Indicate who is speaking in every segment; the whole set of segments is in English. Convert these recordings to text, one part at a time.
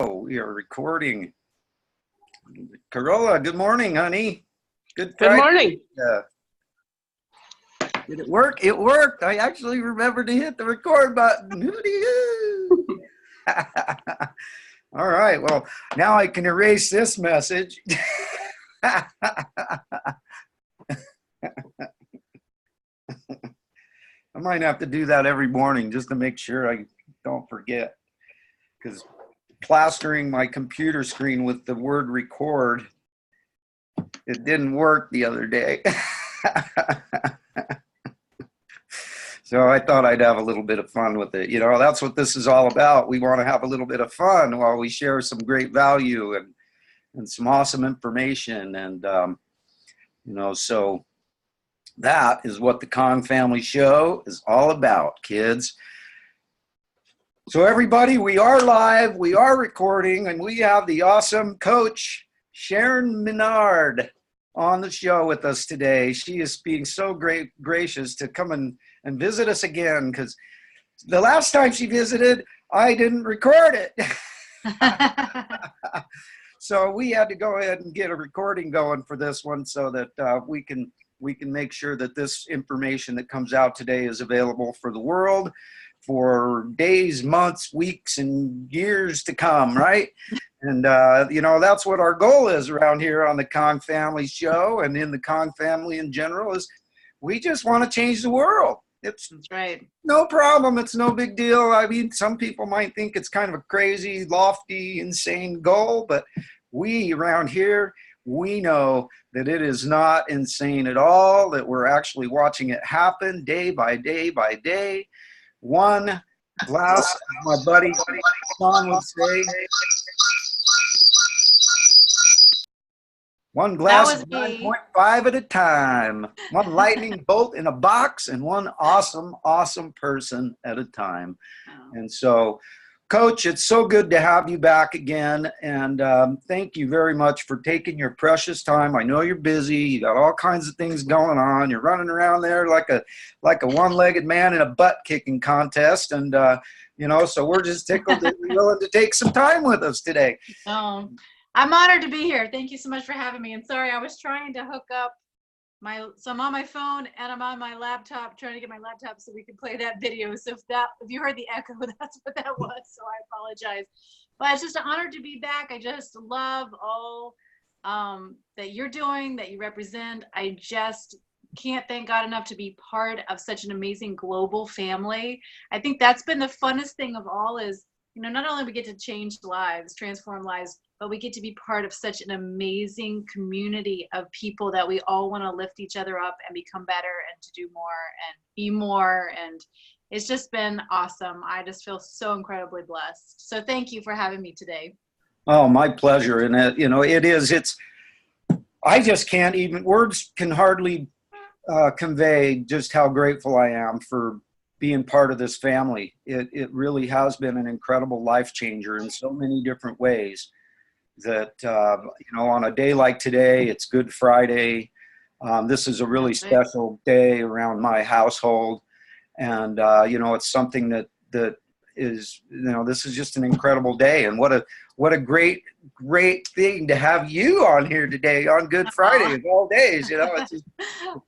Speaker 1: We are recording. Corolla, good morning, honey. Good
Speaker 2: Good
Speaker 1: Friday.
Speaker 2: morning.
Speaker 1: Did it work? It worked. I actually remembered to hit the record button. HoooDeeHooooo. All right. Well, now I can erase this message. I might have to do that every morning just to make sure I don't forget, because plastering my computer screen with the word record, it didn't work the other day. So I thought I'd have a little bit of fun with it. You know, that's what this is all about. We want to have a little bit of fun while we share some great value and some awesome information. And, you know, so that is what the Kong Family Show is all about, kids. So everybody, we are live, we are recording, and we have the awesome coach, Sharon Minard, on the show with us today. She is being so gracious to come and visit us again, because the last time she visited, I didn't record it. So we had to go ahead and get a recording going for this one so that we can make sure that this information that comes out today is available for the world for days, months, weeks, and years to come, right? And, you know, that's what our goal is around here on the Kong Family Show and in the Kong family in general, is we just want to change the world. That's
Speaker 2: right.
Speaker 1: No problem. It's no big deal. I mean, some people might think it's kind of a crazy, lofty, insane goal, but we around here, we know that it is not insane at all, that we're actually watching it happen day by day by day. One glass, my buddy Sean would say, one glass of 9.5 at a time, one lightning bolt in a box, and one awesome, awesome person at a time. And so, Coach, it's so good to have you back again, and thank you very much for taking your precious time. I know you're busy. You got all kinds of things going on. You're running around there like a one-legged man in a butt-kicking contest, and you know, so we're just tickled that you're willing to take some time with us today.
Speaker 3: I'm honored to be here. Thank you so much for having me. And sorry, I was trying to hook up so I'm on my phone and I'm on my laptop trying to get my laptop so we can play that video. So if you heard the echo, that's what that was. So I apologize. But it's just an honor to be back. I just love all that you're doing, that you represent. I just can't thank God enough to be part of such an amazing global family. I think that's been the funnest thing of all is, you know, not only we get to change lives, transform lives, but we get to be part of such an amazing community of people that we all want to lift each other up and become better and to do more and be more. And it's just been awesome. I just feel so incredibly blessed. So thank you for having me today.
Speaker 1: Oh, my pleasure. And, you know, I just can't even, words can hardly convey just how grateful I am for being part of this family. It really has been an incredible life changer in so many different ways. That, you know, on a day like today, it's Good Friday. This is a really special day around my household. And, you know, it's something that is, you know, this is just an incredible day. And what a great thing to have you on here today on Good Friday of all days. You know,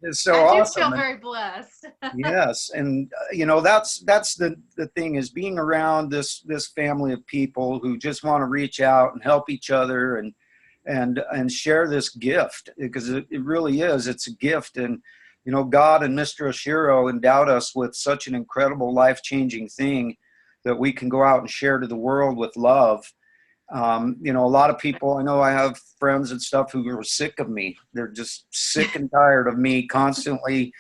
Speaker 1: it's so awesome.
Speaker 3: I do feel very blessed.
Speaker 1: Yes. And, you know, that's the thing, is being around this family of people who just want to reach out and help each other and share this gift, because it really is. It's a gift. And, you know, God and Mr. Oshiro endowed us with such an incredible life-changing thing that we can go out and share to the world with love. You know, a lot of people, I know I have friends and stuff who are sick of me. They're just sick and tired of me constantly,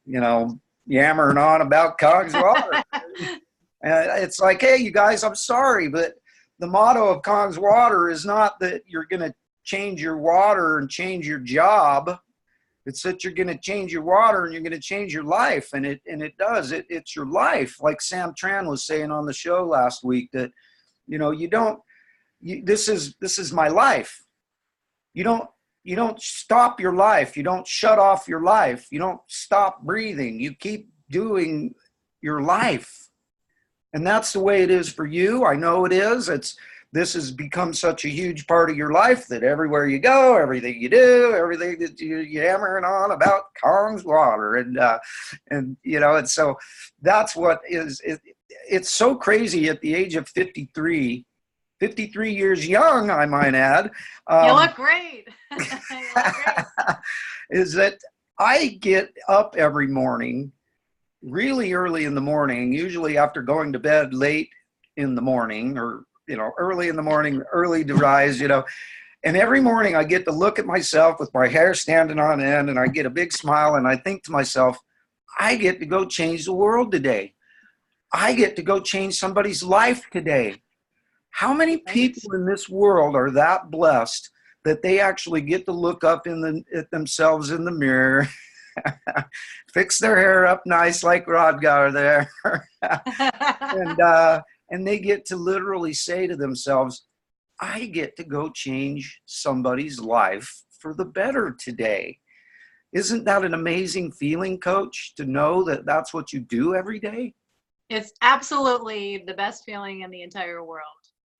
Speaker 1: you know, yammering on about Kong's Water. And it's like, hey, you guys, I'm sorry, but the motto of Kong's Water is not that you're going to change your water and change your job. It's that you're going to change your water and you're going to change your life. And it does. It's your life. Like Sam Tran was saying on the show last week, that, you know, this is my life. You don't stop your life. You don't shut off your life. You don't stop breathing. You keep doing your life. And that's the way it is for you. I know it is. this has become such a huge part of your life that everywhere you go, everything you do, everything that you're yammering on about Kong's water. And you know, and so that's what is, it's so crazy at the age of 53, 53 years young, I might add.
Speaker 3: You look great. You look great.
Speaker 1: Is that I get up every morning really early in the morning, usually after going to bed late in the morning, or, you know, early in the morning, early to rise, you know. And every morning I get to look at myself with my hair standing on end, and I get a big smile, and I think to myself, I get to go change the world today. I get to go change somebody's life today. How many people in this world are that blessed that they actually get to look up at themselves in the mirror, fix their hair up nice like Rodgar there, and they get to literally say to themselves, I get to go change somebody's life for the better today. Isn't that an amazing feeling, Coach, to know that that's what you do every day?
Speaker 3: It's absolutely the best feeling in the entire world.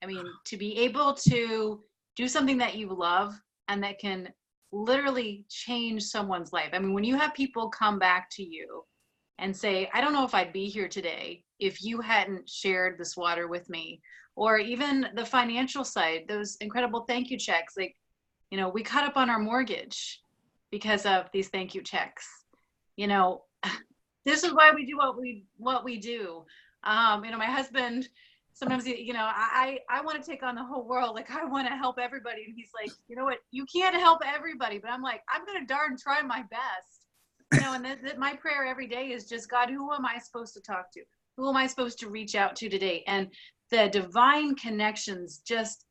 Speaker 3: I mean, to be able to do something that you love and that can literally change someone's life. I mean, when you have people come back to you and say, I don't know if I'd be here today if you hadn't shared this water with me, or even the financial side, those incredible thank you checks. Like, you know, we cut up on our mortgage because of these thank you checks. You know, this is why we do what we do. You know, my husband, sometimes, you know, I want to take on the whole world. Like, I want to help everybody. And he's like, you know what, you can't help everybody. But I'm like, I'm going to darn try my best. You know, and my prayer every day is just, God, who am I supposed to talk to? Who am I supposed to reach out to today? And the divine connections, just,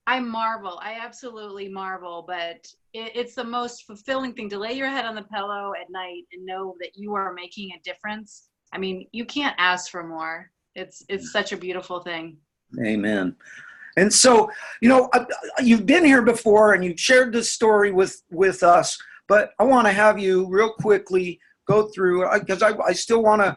Speaker 3: I marvel. I absolutely marvel. But it's the most fulfilling thing to lay your head on the pillow at night and know that you are making a difference. I mean, you can't ask for more. It's such a beautiful thing.
Speaker 1: Amen. And so, you know, you've been here before and you've shared this story with us, but I want to have you real quickly go through, because I still want to,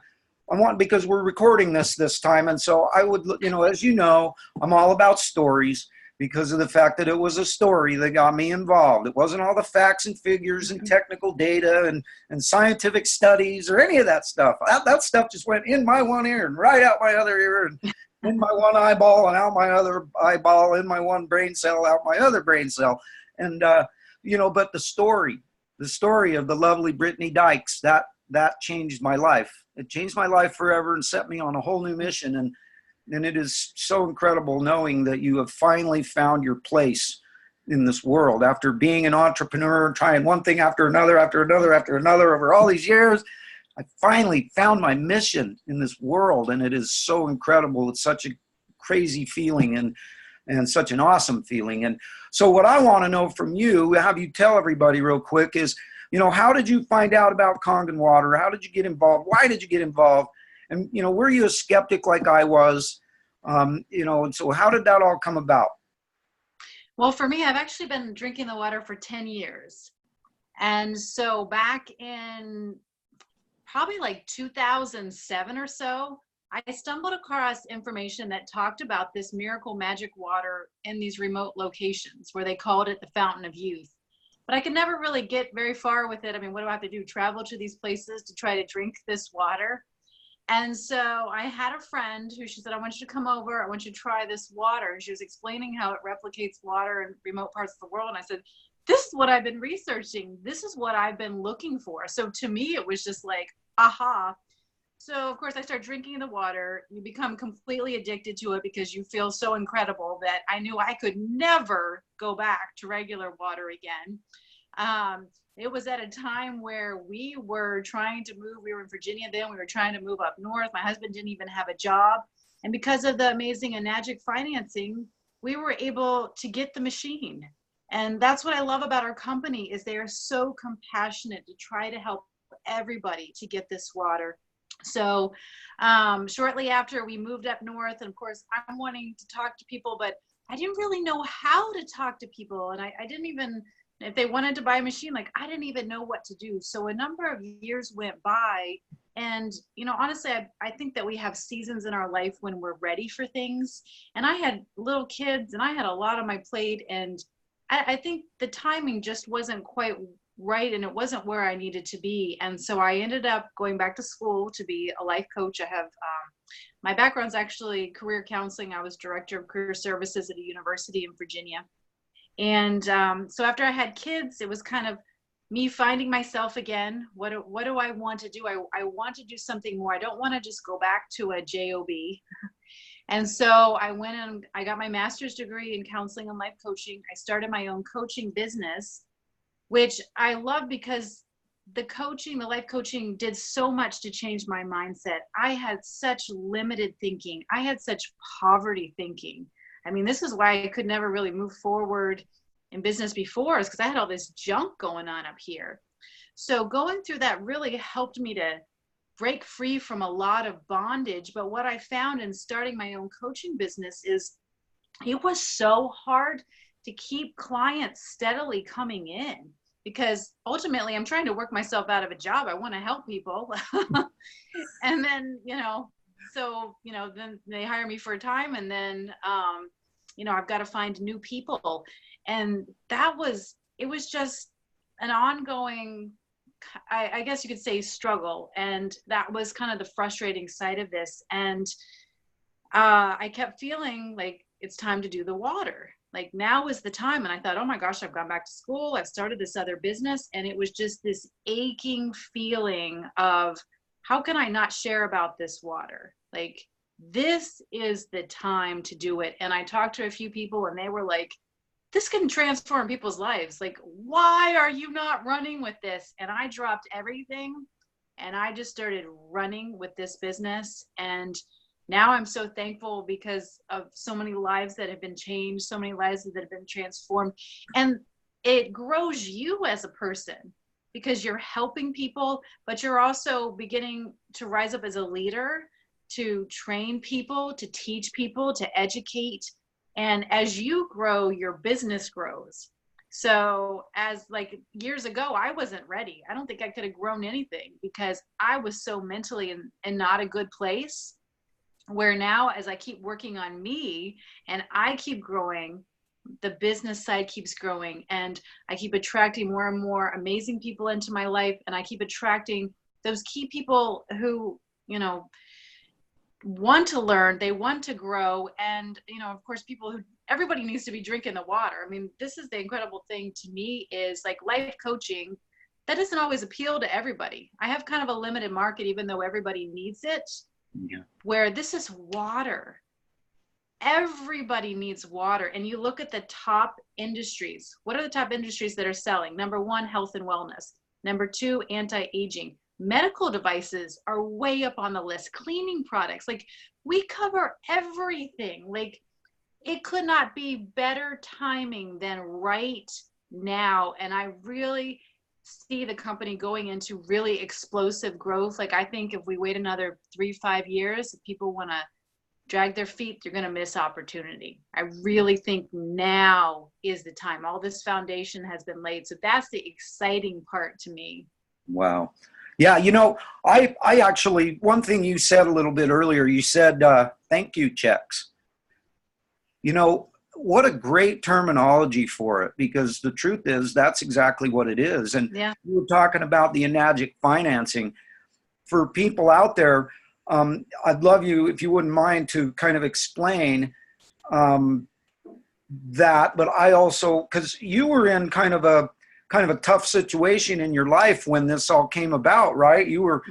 Speaker 1: because we're recording this time. And so I would, you know, as you know, I'm all about stories because of the fact that it was a story that got me involved. It wasn't all the facts and figures and technical data and scientific studies or any of that stuff. That stuff just went in my one ear and right out my other ear, and in my one eyeball and out my other eyeball, in my one brain cell, out my other brain cell. And, you know, but the story of the lovely Brittany Dykes, that changed my life. It changed my life forever and set me on a whole new mission. And it is so incredible knowing that you have finally found your place in this world after being an entrepreneur, trying one thing after another over all these years. I finally found my mission in this world, and it is so incredible. It's such a crazy feeling and such an awesome feeling. And so what I want to know from you, have you tell everybody real quick, is, you know, how did you find out about Kangen water? How did you get involved? Why did you get involved? And, you know, were you a skeptic like I was? You know, and so how did that all come about?
Speaker 3: Well, for me, I've actually been drinking the water for 10 years. And so back in probably like 2007 or so, I stumbled across information that talked about this miracle magic water in these remote locations where they called it the Fountain of Youth. But I could never really get very far with it. I mean, what do I have to do? Travel to these places to try to drink this water? And so I had a friend who, she said, I want you to come over. I want you to try this water. And she was explaining how it replicates water in remote parts of the world. And I said, this is what I've been researching. This is what I've been looking for. So to me, it was just like, aha. So of course I started drinking the water. You become completely addicted to it because you feel so incredible that I knew I could never go back to regular water again. It was at a time where we were trying to move. We were in Virginia then. We were trying to move up north. My husband didn't even have a job. And because of the amazing Enagic financing, we were able to get the machine. And that's what I love about our company, is they are so compassionate to try to help everybody to get this water. So shortly after, we moved up north, and of course I'm wanting to talk to people, but I didn't really know how to talk to people. And I didn't even, if they wanted to buy a machine, like I didn't even know what to do. So a number of years went by, And, honestly, I think that we have seasons in our life when we're ready for things. And I had little kids and I had a lot on my plate. And I think the timing just wasn't quite right. And it wasn't where I needed to be. And so I ended up going back to school to be a life coach. I have, my background's actually career counseling. I was director of career services at a university in Virginia. And so after I had kids, it was kind of me finding myself again. What do I want to do? I want to do something more. I don't want to just go back to a job. And so I went and I got my master's degree in counseling and life coaching. I started my own coaching business, which I love because the life coaching did so much to change my mindset. I had such limited thinking. I had such poverty thinking. I mean, this is why I could never really move forward in business before, is because I had all this junk going on up here. So going through that really helped me to break free from a lot of bondage. But what I found in starting my own coaching business is it was so hard to keep clients steadily coming in, because ultimately I'm trying to work myself out of a job. I want to help people. And then, then they hire me for a time, and then, I've got to find new people. And it was just an ongoing, I guess you could say, struggle. And that was kind of the frustrating side of this. And I kept feeling like it's time to do the water. Like, now is the time. And I thought, oh my gosh, I've gone back to school. I've started this other business. And it was just this aching feeling of, how can I not share about this water? Like, this is the time to do it. And I talked to a few people and they were like, this can transform people's lives. Like, why are you not running with this? And I dropped everything and I just started running with this business. And now I'm so thankful because of so many lives that have been changed, so many lives that have been transformed. And it grows you as a person, because you're helping people, but you're also beginning to rise up as a leader, to train people, to teach people, to educate. And as you grow, your business grows. So as like years ago, I wasn't ready. I don't think I could have grown anything because I was so mentally in not a good place. Where now, as I keep working on me and I keep growing, the business side keeps growing, and I keep attracting more and more amazing people into my life. And I keep attracting those key people who, want to learn, they want to grow. And, of course, everybody needs to be drinking the water. I mean, this is the incredible thing to me, is like life coaching, that doesn't always appeal to everybody. I have kind of a limited market, even though everybody needs it. Yeah. Where this is water. Everybody needs water. And you look at the top industries. What are the top industries that are selling? Number one, health and wellness. Number two, anti-aging. Medical devices are way up on the list. Cleaning products. Like, we cover everything. Like, it could not be better timing than right now. And I really see the company going into really explosive growth. Like, I think if we wait another 3-5 years, if people want to drag their feet, they're going to miss opportunity. I really think now is the time. All this foundation has been laid. So that's the exciting part to me.
Speaker 1: Wow. Yeah. I actually, one thing you said a little bit earlier, you said, thank you checks. What a great terminology for it, because the truth is that's exactly what it is. And yeah, you were talking about the enagic financing. For people out there, I'd love you, if you wouldn't mind, to kind of explain that. But I also, because you were in kind of a tough situation in your life when this all came about, right? You were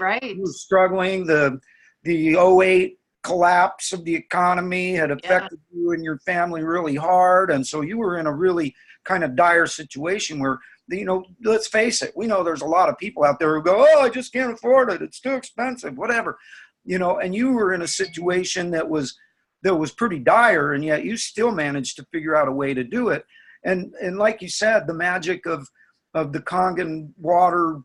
Speaker 1: struggling. The 2008 collapse of the economy had affected you and your family really hard. And so you were in a really kind of dire situation where, let's face it, we know there's a lot of people out there who go, oh, I just can't afford it. It's too expensive, whatever, and you were in a situation that was pretty dire, and yet you still managed to figure out a way to do it. And like you said, the magic of the Kangen water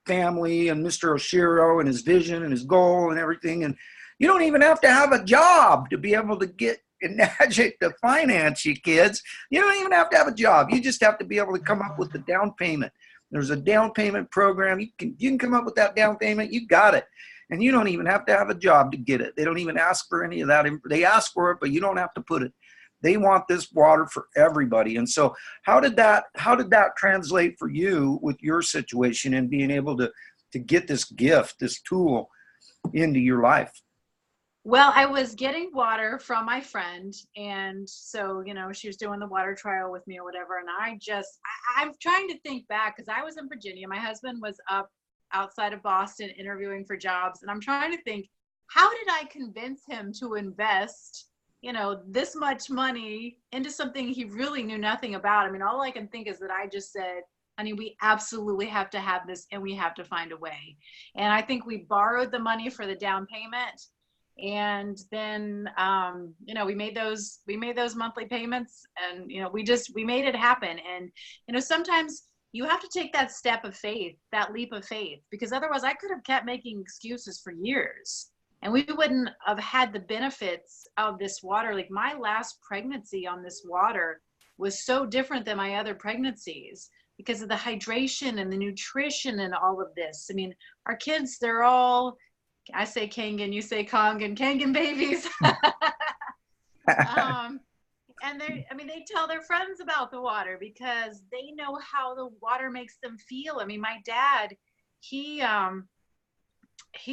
Speaker 1: family and Mr. Oshiro and his vision and his goal and everything. And you don't even have to have a job to be able to get Enagic to finance you, kids. You don't even have to have a job. You just have to be able to come up with the down payment There's a down payment program. You can come up with that down payment. You got it. And you don't even have to have a job to get it. They don't even ask for any of that. They ask for it, but you don't have to put it. They want this water for everybody. And so how did that translate for you with your situation and being able to get this gift, this tool into your life?
Speaker 3: Well, I was getting water from my friend. And so, you know, she was doing the water trial with me or whatever. And I'm trying to think back because I was in Virginia. My husband was up outside of Boston interviewing for jobs. And I'm trying to think, how did I convince him to invest, you know, this much money into something he really knew nothing about? I mean, all I can think is that I just said, honey, we absolutely have to have this and we have to find a way. And I think we borrowed the money for the down payment. And then, you know, we made those monthly payments, and, you know, we made it happen. And, you know, sometimes you have to take that step of faith, that leap of faith, because otherwise I could have kept making excuses for years and we wouldn't have had the benefits of this water. Like my last pregnancy on this water was so different than my other pregnancies because of the hydration and the nutrition and all of this. I mean, our kids, they're all, I say Kangan, you say Kongan, Kangan babies. And they tell their friends about the water because they know how the water makes them feel. I mean, my dad, he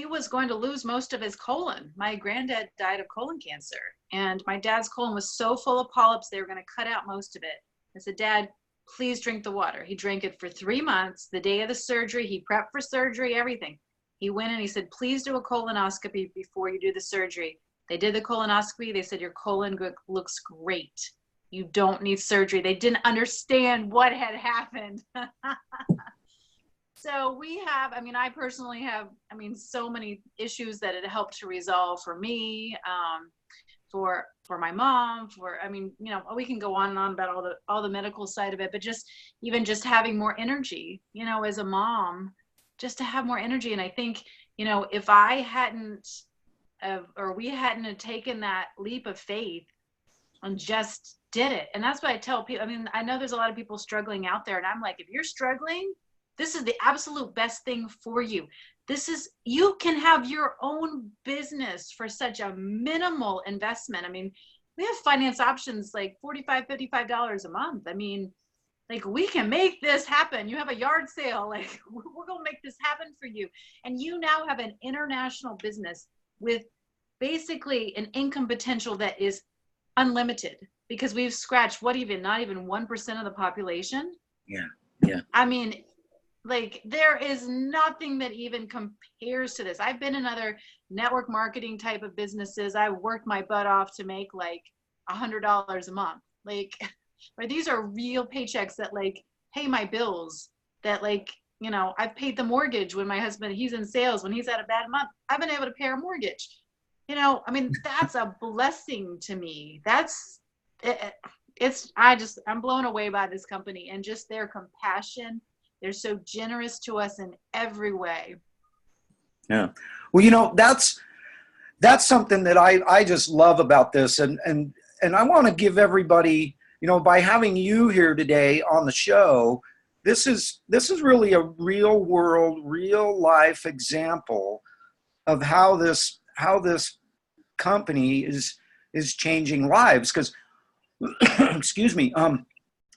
Speaker 3: was going to lose most of his colon. My granddad died of colon cancer, and my dad's colon was so full of polyps, they were going to cut out most of it. I said, Dad, please drink the water. He drank it for 3 months. The day of the surgery, he prepped for surgery, everything. He went and he said, please do a colonoscopy before you do the surgery. They did the colonoscopy. They said, your colon looks great. You don't need surgery. They didn't understand what had happened. So we have, I mean, I personally have, I mean, so many issues that it helped to resolve for me, for my mom, I mean, you know, we can go on and on about all the medical side of it, but just even just having more energy, you know, as a mom, just to have more energy. And I think, you know, if I hadn't, or we hadn't have taken that leap of faith and just did it. And that's what I tell people. I mean, I know there's a lot of people struggling out there, and I'm like, if you're struggling, this is the absolute best thing for you. You can have your own business for such a minimal investment. I mean, we have finance options like $45, $55 a month. I mean, like, we can make this happen. You have a yard sale, like, we're going to make this happen for you. And you now have an international business with basically an income potential that is unlimited, because we've scratched not even 1% of the population.
Speaker 1: Yeah.
Speaker 3: I mean, like, there is nothing that even compares to this. I've been in other network marketing type of businesses. I worked my butt off to make like $100 a month. Like, where these are real paychecks that like pay my bills, that like, you know, I've paid the mortgage when my husband, he's in sales, when he's had a bad month, I've been able to pay our mortgage. You know, I mean, that's a blessing to me. I'm blown away by this company and just their compassion. They're so generous to us in every way.
Speaker 1: Yeah. Well, you know, that's something that I just love about this. And I want to give everybody, you know, by having you here today on the show, this is really a real world, real life example of how this company is changing lives. Because, excuse me,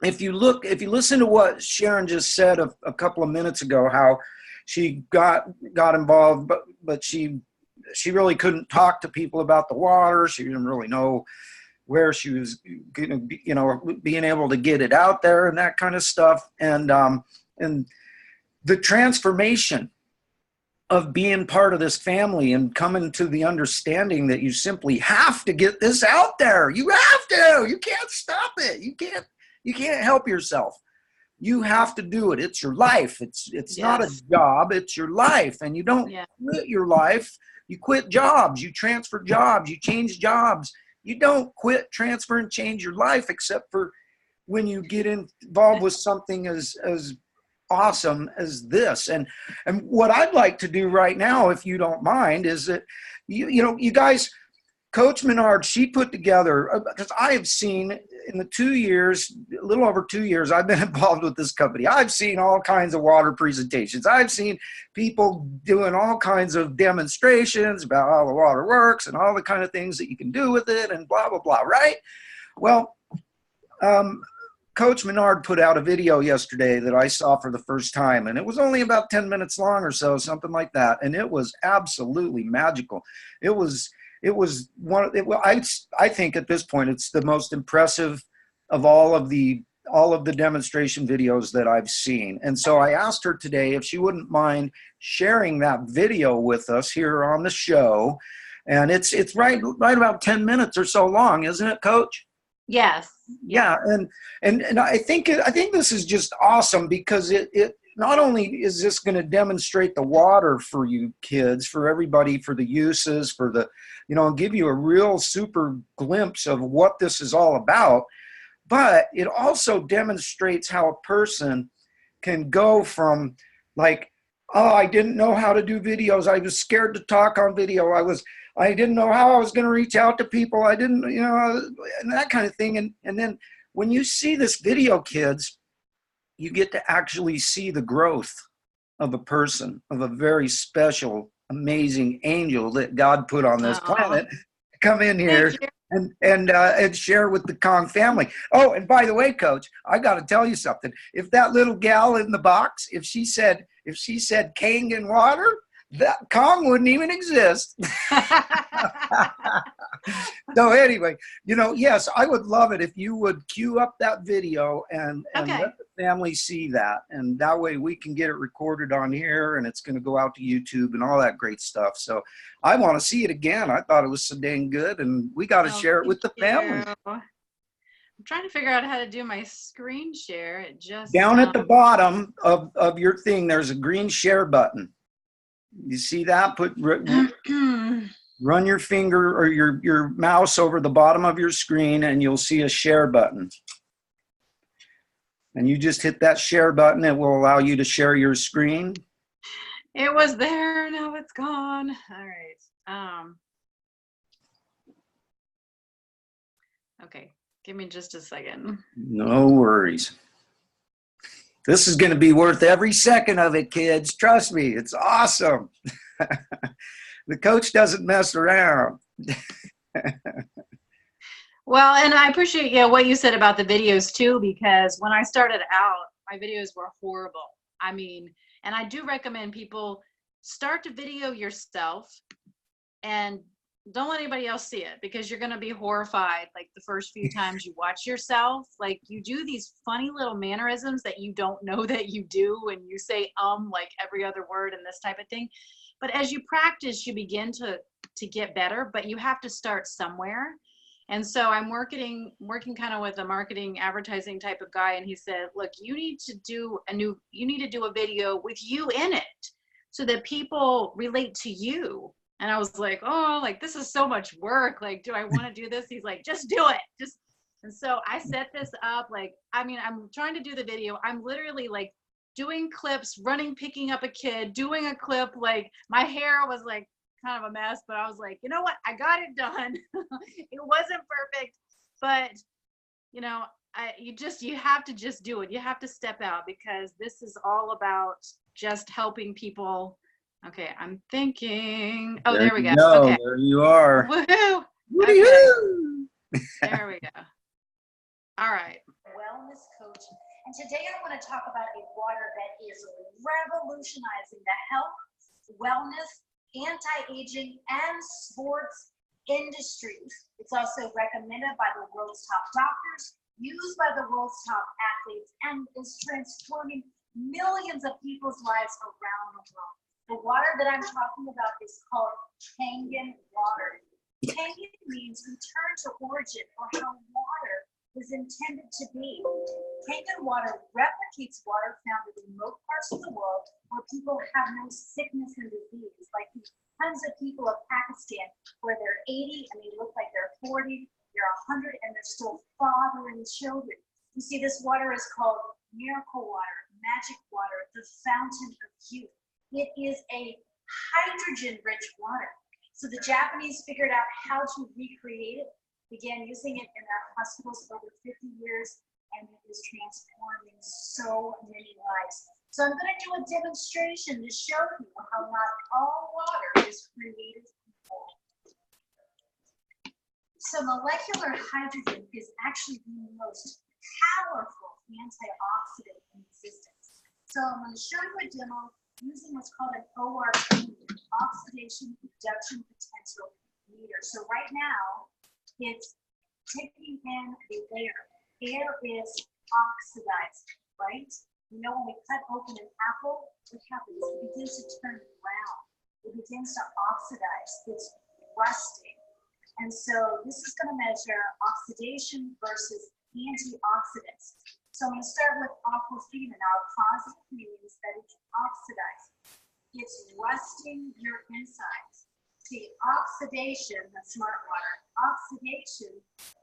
Speaker 1: if you listen to what Sharon just said a couple of minutes ago, how she got involved, but she really couldn't talk to people about the water. She didn't really know where she was going to be, you know, being able to get it out there and that kind of stuff. And the transformation of being part of this family and coming to the understanding that you simply have to get this out there. You have to. You can't stop it. You can't help yourself. You have to do it. It's your life. It's yes. Not a job. It's your life. And you don't quit your life. You quit jobs. You transfer jobs. You change jobs. You don't quit, transfer, and change your life, except for when you get involved with something as awesome as this. And what I'd like to do right now, if you don't mind, is that you guys, Coach Minard, she put together, because I have seen in the 2 years, a little over 2 years, I've been involved with this company. I've seen all kinds of water presentations. I've seen people doing all kinds of demonstrations about how the water works and all the kind of things that you can do with it and blah, blah, blah, right? Well, Coach Minard put out a video yesterday that I saw for the first time, and it was only about 10 minutes long or so, something like that. And it was absolutely magical. It was I think at this point, it's the most impressive of all of the demonstration videos that I've seen. And so I asked her today if she wouldn't mind sharing that video with us here on the show. And it's right about 10 minutes or so long, isn't it, Coach?
Speaker 3: Yes.
Speaker 1: Yeah, and I think this is just awesome because it not only is this going to demonstrate the water for you kids, for everybody, for the uses, for the, and give you a real super glimpse of what this is all about, but it also demonstrates how a person can go from like, oh, I didn't know how to do videos. I was scared to talk on video. I didn't know how I was going to reach out to people. I didn't, and that kind of thing. And then when you see this video, kids, you get to actually see the growth of a person, of a very special, amazing angel that God put on this planet to come in here and share with the Kong family. Oh, and by the way, Coach, I got to tell you something. If that little gal in the box, if she said Kangen water, that Kong wouldn't even exist. So anyway, yes, I would love it if you would cue up that video and let the family see that. And that way we can get it recorded on here and it's going to go out to YouTube and all that great stuff. So I want to see it again. I thought it was so dang good and we got to share it with the family.
Speaker 3: I'm trying to figure out how to do my screen share. It just
Speaker 1: down at the bottom of your thing, there's a green share button. You see that? Run your finger or your mouse over the bottom of your screen and you'll see a share button. And you just hit that share button. It will allow you to share your screen.
Speaker 3: It was there. Now it's gone. All right. Okay. Give me just a second.
Speaker 1: No worries. This is going to be worth every second of it, kids. Trust me. It's awesome. The coach doesn't mess around.
Speaker 3: Well, and I appreciate what you said about the videos too, because when I started out, my videos were horrible. I mean, and I do recommend people start to video yourself and don't let anybody else see it because you're going to be horrified like the first few times you watch yourself. Like you do these funny little mannerisms that you don't know that you do when you say like every other word and this type of thing. But as you practice, you begin to get better, but you have to start somewhere. And so I'm working kind of with a marketing advertising type of guy. And he said, look, you need to do a video with you in it so that people relate to you. And I was like, oh, like, this is so much work. Like, do I want to do this? He's like, just do it. And so I set this up. Like, I mean, I'm trying to do the video. I'm literally like doing clips, picking up a kid, doing a clip. Like my hair was like kind of a mess, but I was like, you know what? I got it done. It wasn't perfect, but you have to just do it. You have to step out because this is all about just helping people. Okay, I'm thinking. Oh, there we go. Okay.
Speaker 1: There you are.
Speaker 3: Woohoo!
Speaker 1: HoooDeeHooooo!
Speaker 3: There we go. All right.
Speaker 2: Wellness coach. And today I want to talk about a water that is revolutionizing the health, wellness, anti-aging, and sports industries. It's also recommended by the world's top doctors, used by the world's top athletes, and is transforming millions of people's lives around the world. The water that I'm talking about is called Kangen water. Kangen means return to origin, or how water is intended to be. Kangen water replicates water found in remote parts of the world where people have no sickness and disease, like the tons of people of Pakistan where they're 80 and they look like they're 40, they're 100, and they're still fathering children. You see, this water is called miracle water, magic water, the fountain of youth. It is a hydrogen-rich water. So the Japanese figured out how to recreate it began using it in their hospitals over 50 years, and it is transforming so many lives. So I'm going to do a demonstration to show you how not all water is created equal. So molecular hydrogen is actually the most powerful antioxidant in existence. So I'm going to show you a demo using what's called an ORP, oxidation reduction potential meter. So right now, it's taking in the air. Air is oxidized, right? You know, when we cut open an apple, what happens? It begins to turn brown. It begins to oxidize. It's rusting. And so this is going to measure oxidation versus antioxidants. So I'm going to start with aquafina. Now, positive means that it's oxidized. It's rusting your insides. See, oxidation, that's smart water. Oxidation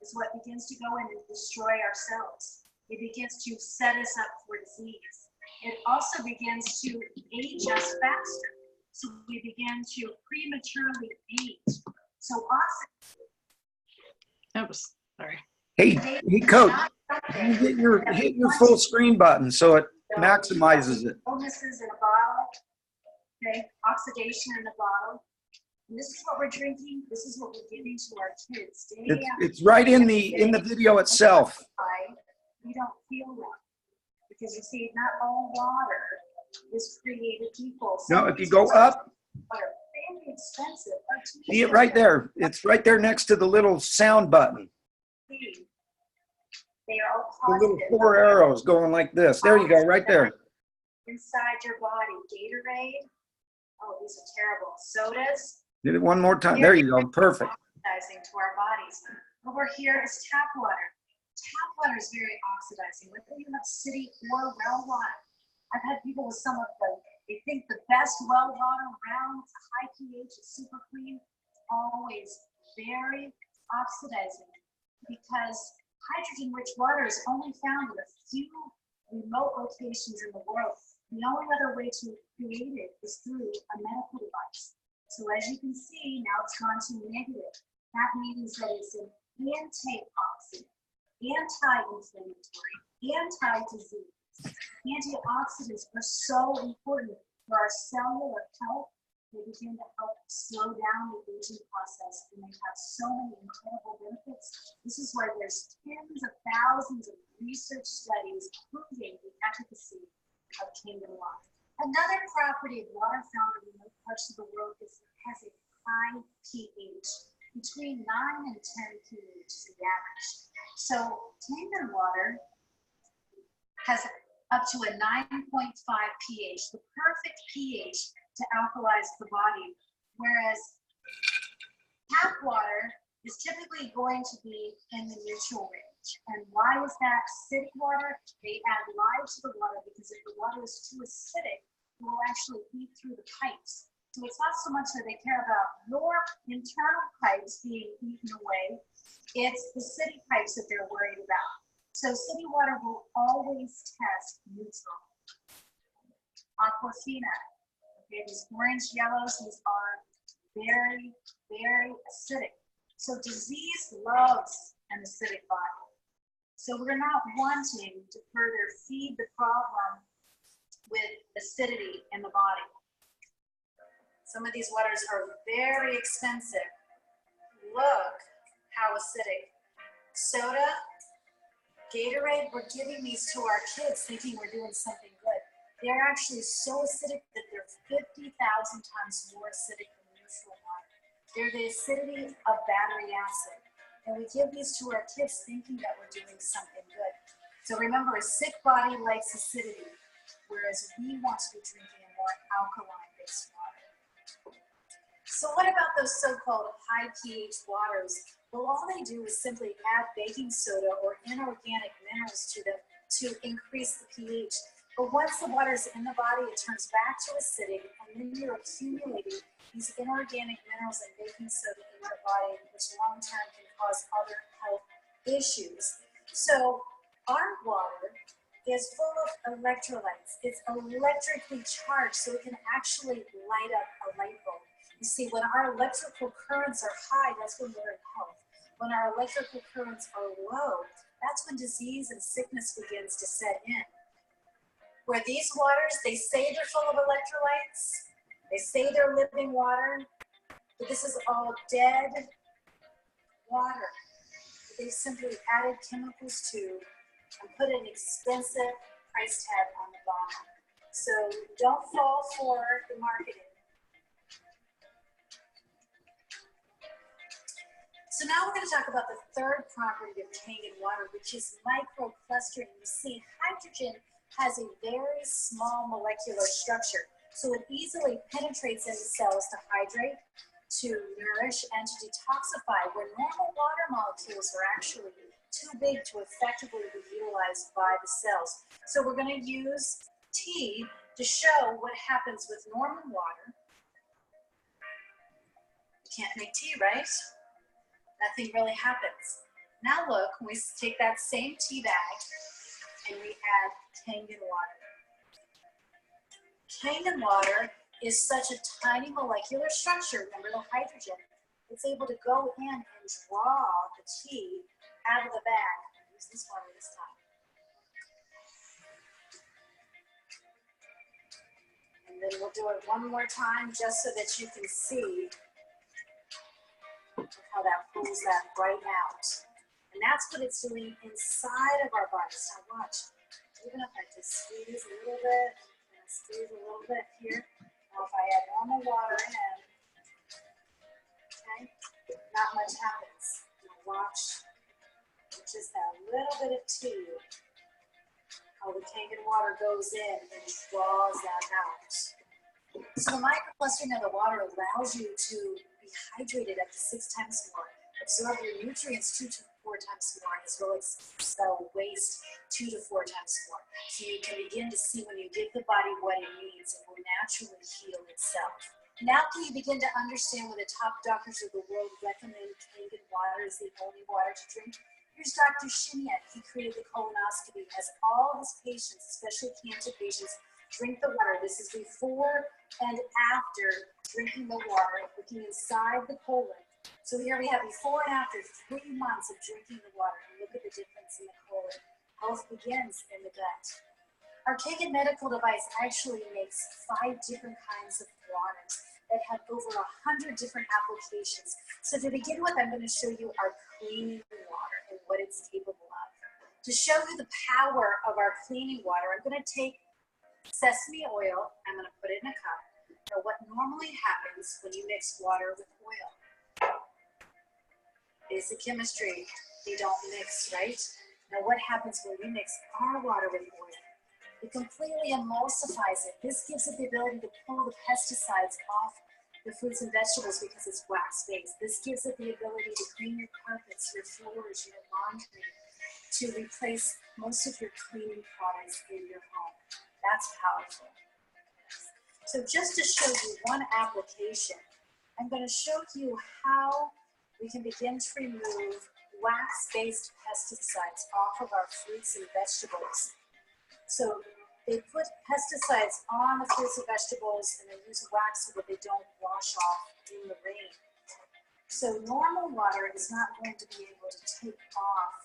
Speaker 2: is what begins to go in and destroy our cells. It begins to set us up for disease. It also begins to age us faster. So we begin to prematurely age. So
Speaker 3: Oops, sorry.
Speaker 1: Hey, Coach, you hit your full screen button so it maximizes it.
Speaker 2: Illnesses in a bottle, okay, oxidation in a bottle. And this is what we're drinking. This is what we're giving to our kids.
Speaker 1: It's right in the video itself.
Speaker 2: You don't feel well because you see, not all water is created equal.
Speaker 1: No, if you go up,
Speaker 2: are very expensive.
Speaker 1: see it right there. It's right there next to the little sound button.
Speaker 2: They are all
Speaker 1: The little
Speaker 2: positive.
Speaker 1: 4 arrows going like this. There you go, right there.
Speaker 2: Inside your body, Gatorade. Oh, these are terrible. Sodas.
Speaker 1: Did it one more time. There you go. Perfect.
Speaker 2: Oxidizing to our bodies. Over here is tap water. Tap water is very oxidizing, whether you have city or well water. I've had people with some of they think the best well water around, it's a high pH, it's super clean, always very oxidizing because hydrogen-rich water is only found in a few remote locations in the world. The only other way to create it is through a medical device. So as you can see, now it's gone to negative. That means that it's an antioxidant, anti-inflammatory, anti-disease. Antioxidants are so important for our cellular health. They begin to help slow down the aging process, and they have so many incredible benefits. This is why there's tens of thousands of research studies proving the efficacy of Kingdom Water. Another property of water found in remote parts of the world is it has a high pH. Between 9 and 10 pH is the average. So Kingdom Water has up to a 9.5 pH, the perfect pH to alkalize the body, whereas tap water is typically going to be in the neutral range. And why is that? City water, they add lye to the water because if the water is too acidic, it will actually leak through the pipes. So it's not so much that they care about your internal pipes being eaten away, it's the city pipes that they're worried about. So city water will always test neutral. Aquafina. Okay, these orange yellows, these are very, very acidic. So disease loves an acidic body. So we're not wanting to further feed the problem with acidity in the body. Some of these waters are very expensive. Look how acidic. Soda, Gatorade, we're giving these to our kids thinking we're doing something good. They're actually so acidic that they're 50,000 times more acidic than neutral water. They're the acidity of battery acid. And we give these to our kids thinking that we're doing something good. So remember, a sick body likes acidity, whereas we want to be drinking a more alkaline-based water. So what about those so-called high pH waters? Well, all they do is simply add baking soda or inorganic minerals to them to increase the pH. But once the water is in the body, it turns back to acidic, and then you're accumulating these inorganic minerals and baking soda in your body, which long-term can cause other health issues. So our water is full of electrolytes. It's electrically charged, so it can actually light up a light bulb. You see, when our electrical currents are high, that's when we're in health. When our electrical currents are low, that's when disease and sickness begins to set in. Where these waters, they say they're full of electrolytes, they say they're living water, but this is all dead water. They've simply added chemicals to and put an expensive price tag on the bottom. So don't fall for the marketing. So now we're going to talk about the third property of Kangen water, which is microclustering. You see, hydrogen has a very small molecular structure, so it easily penetrates into cells to hydrate, to nourish, and to detoxify, where normal water molecules are actually too big to effectively be utilized by the cells. So we're going to use tea to show what happens with normal water. You can't make tea, right? Nothing really happens. Now look, we take that same tea bag and we add Kangen water. Kangen water is such a tiny molecular structure, remember the hydrogen, it's able to go in and draw the tea out of the bag. Use this water this time. And then we'll do it one more time just so that you can see how that pulls that right out. And that's what it's doing inside of our bodies. Now watch, even if I just squeeze a little bit, and squeeze a little bit here. Now if I add normal water in, okay, not much happens. Now watch, just that little bit of tea, how the Kangen water goes in and draws that out. So the microclustering of the water allows you to be hydrated up to 6 times more, absorb your nutrients 2 to 4 times more, as well as expel waste 2 to 4 times more. So you can begin to see when you give the body what it needs, it will naturally heal itself. Now can you begin to understand why the top doctors of the world recommend Kangen water as the only water to drink? Here's Dr. Shiniak. He created the colonoscopy, has all his patients, especially cancer patients, drink the water. This is before and after drinking the water, looking inside the colon. So here we have before and after 3 months of drinking the water. And look at the difference in the colon. Health begins in the gut. Our Kangen medical device actually makes 5 different kinds of waters that have over 100 different applications. So to begin with, I'm going to show you our cleaning water and what it's capable of. To show you the power of our cleaning water, I'm going to take sesame oil, I'm going to put it in a cup. Now what normally happens when you mix water with oil? Basic chemistry, they don't mix, right? Now what happens when we mix our water with oil? It completely emulsifies it. This gives it the ability to pull the pesticides off the fruits and vegetables because it's wax-based. This gives it the ability to clean your carpets, your floors, your laundry, to replace most of your cleaning products in your home. That's powerful. So just to show you one application, I'm going to show you how we can begin to remove wax-based pesticides off of our fruits and vegetables. So they put pesticides on the fruits and vegetables and they use wax so that they don't wash off in the rain. So normal water is not going to be able to take off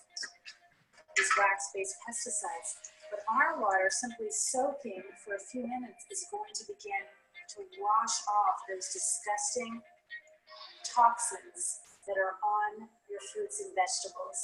Speaker 2: these wax-based pesticides. But our water, simply soaking for a few minutes, is going to begin to wash off those disgusting toxins that are on your fruits and vegetables.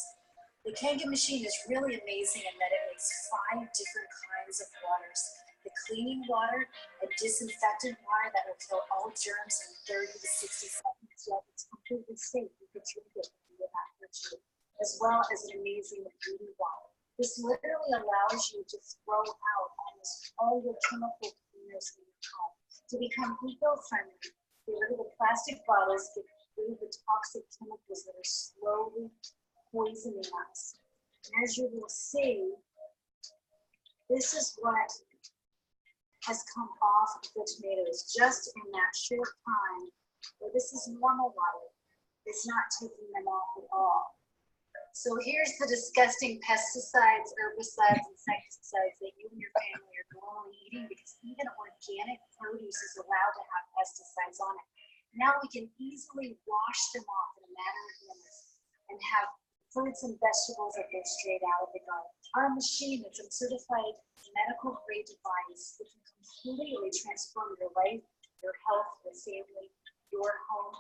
Speaker 2: The Kangen machine is really amazing in that it makes 5 different kinds of waters. The cleaning water, a disinfectant water that will kill all germs in 30 to 60 seconds. So it's completely safe. You can drink it without hurting, as well as an amazing beauty water. This literally allows you to throw out almost all your chemical cleaners in your home to become eco-friendly. Get rid of the plastic bottles, get rid of the toxic chemicals that are slowly poisoning us. And as you will see, this is what has come off of the tomatoes just in that short time. Where this is normal water. It's not taking them off at all. So here's the disgusting pesticides, herbicides, insecticides that you and your family are normally eating, because even organic produce is allowed to have pesticides on it. Now we can easily wash them off in a matter of minutes. and have fruits and vegetables that go straight out of the garden. Our machine is a certified medical grade device that can completely transform your life, your health, your family, your home.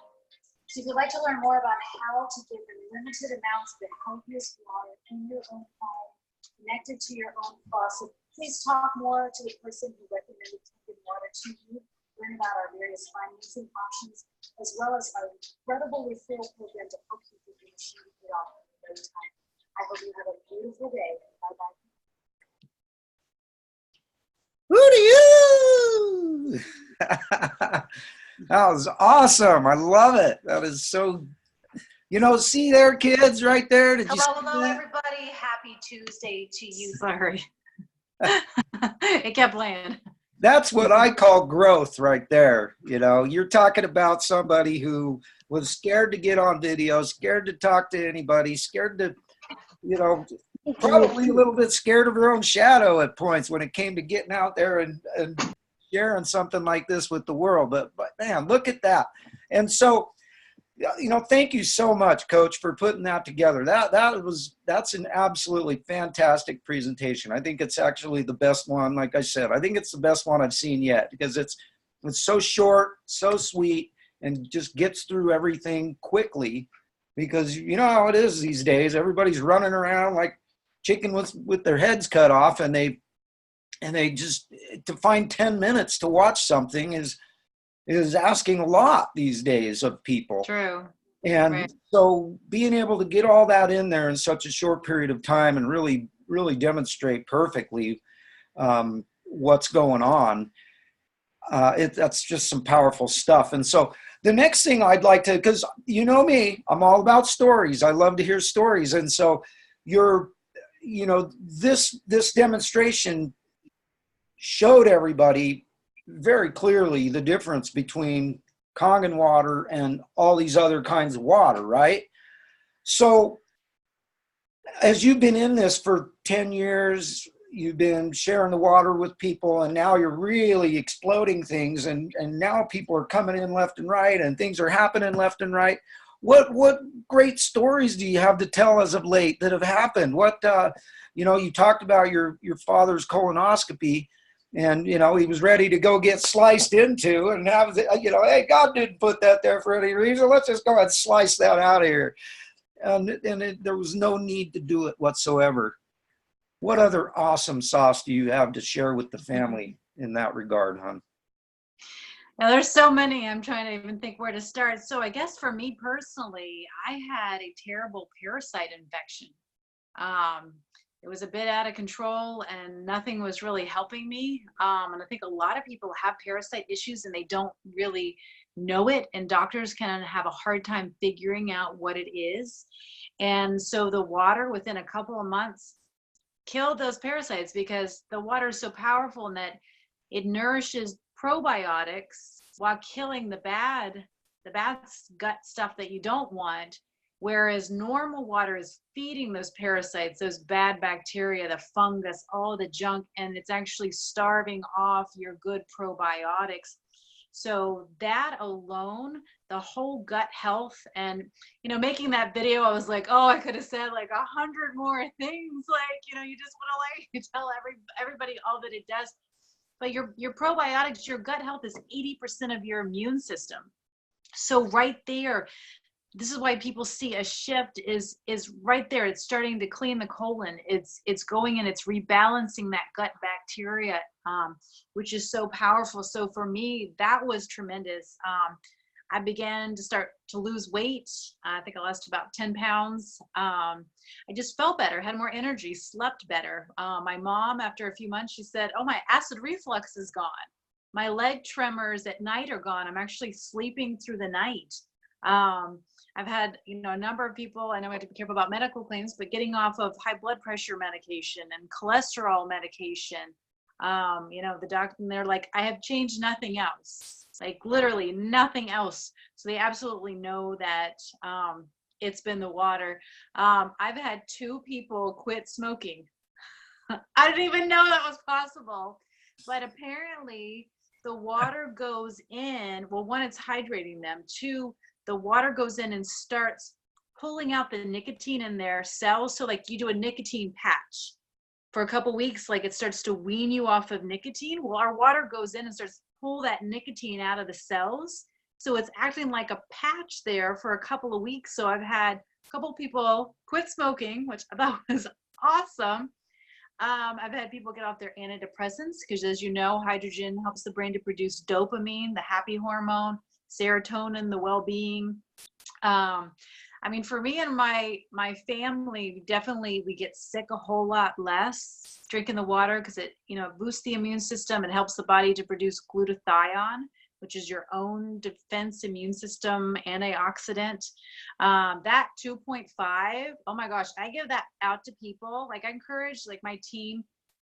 Speaker 2: So if you'd like to learn more about how to get the limited amounts of the healthiest water in your own home, connected to your own faucet, please talk more to the person who recommended taking water to you. Learn about our various financing options, as well as our incredible refill program to help you get your machine paid off in no time. I hope you have a beautiful day. Bye-bye.
Speaker 1: HoooDeeHooooo! That was awesome. I love it. That is so, see there, kids, right there. Did you see
Speaker 2: Hello,
Speaker 1: that?
Speaker 2: everybody. Happy Tuesday to you.
Speaker 3: Sorry. It kept playing.
Speaker 1: That's what I call growth right there. You're talking about somebody who was scared to get on video, scared to talk to anybody, scared to, probably a little bit scared of her own shadow at points when it came to getting out there and sharing something like this with the world. But man, look at that. And so, thank you so much, Coach, for putting that together. That's an absolutely fantastic presentation. I think it's actually the best one. Like I said, I think it's the best one I've seen yet, because it's so short, so sweet, and just gets through everything quickly, because you know how it is these days. Everybody's running around like chicken with their heads cut off, and they just, to find 10 minutes to watch something is asking a lot these days of people.
Speaker 3: True.
Speaker 1: And
Speaker 3: right.
Speaker 1: So being able to get all that in there in such a short period of time and really, really demonstrate perfectly what's going on, that's just some powerful stuff. And so the next thing I'd like to, because you know me, I'm all about stories. I love to hear stories. And so this demonstration showed everybody very clearly the difference between Kangen water and all these other kinds of water, right? So as you've been in this for 10 years, you've been sharing the water with people, and now you're really exploding things, and now people are coming in left and right, and things are happening left and right. What great stories do you have to tell as of late that have happened? You talked about your father's colonoscopy, and he was ready to go get sliced into, and have hey, God didn't put that there for any reason. Let's just go ahead and slice that out of here. And there was no need to do it whatsoever. What other awesome sauce do you have to share with the family in that regard, hon?
Speaker 3: Now, there's so many. I'm trying to even think where to start. So I guess for me personally, I had a terrible parasite infection. It was a bit out of control, and nothing was really helping me. And I think a lot of people have parasite issues and they don't really know it, and doctors can have a hard time figuring out what it is. And so the water, within a couple of months, killed those parasites, because the water is so powerful in that it nourishes probiotics while killing the bad gut stuff that you don't want. Whereas normal water is feeding those parasites, those bad bacteria, the fungus, all the junk, and it's actually starving off your good probiotics. So that alone, the whole gut health, and making that video, I was like, oh, I could have said like 100 more things. Like, you just want to tell everybody all that it does. But your probiotics, your gut health is 80% of your immune system. So right there, this is why people see a shift is right there. It's starting to clean the colon. It's going and it's rebalancing that gut bacteria, which is so powerful. So for me, that was tremendous. I began to start to lose weight. I think I lost about 10 pounds. I just felt better, had more energy, slept better. My mom, after a few months, she said, oh, my acid reflux is gone. My leg tremors at night are gone. I'm actually sleeping through the night. I've had, a number of people, I know I have to be careful about medical claims, but getting off of high blood pressure medication and cholesterol medication, the doctor, and they're like, I have changed nothing else, like literally nothing else. So they absolutely know that it's been the water. I've had 2 people quit smoking. I didn't even know that was possible, but apparently the water goes in, well, one, it's hydrating them. 2, the water goes in and starts pulling out the nicotine in their cells. So like you do a nicotine patch for a couple weeks, like it starts to wean you off of nicotine. Well, our water goes in and starts to pull that nicotine out of the cells. So it's acting like a patch there for a couple of weeks. So I've had a couple people quit smoking, which I thought was awesome. I've had people get off their antidepressants because, as you know, hydrogen helps the brain to produce dopamine, the happy hormone, serotonin, the well-being. I mean, for me and my family, definitely we get sick a whole lot less drinking the water because it, you know, boosts the immune system. It helps the body to produce glutathione, which is your own defense immune system antioxidant. That 2.5, oh my gosh, I give that out to people. Like I encourage like my team,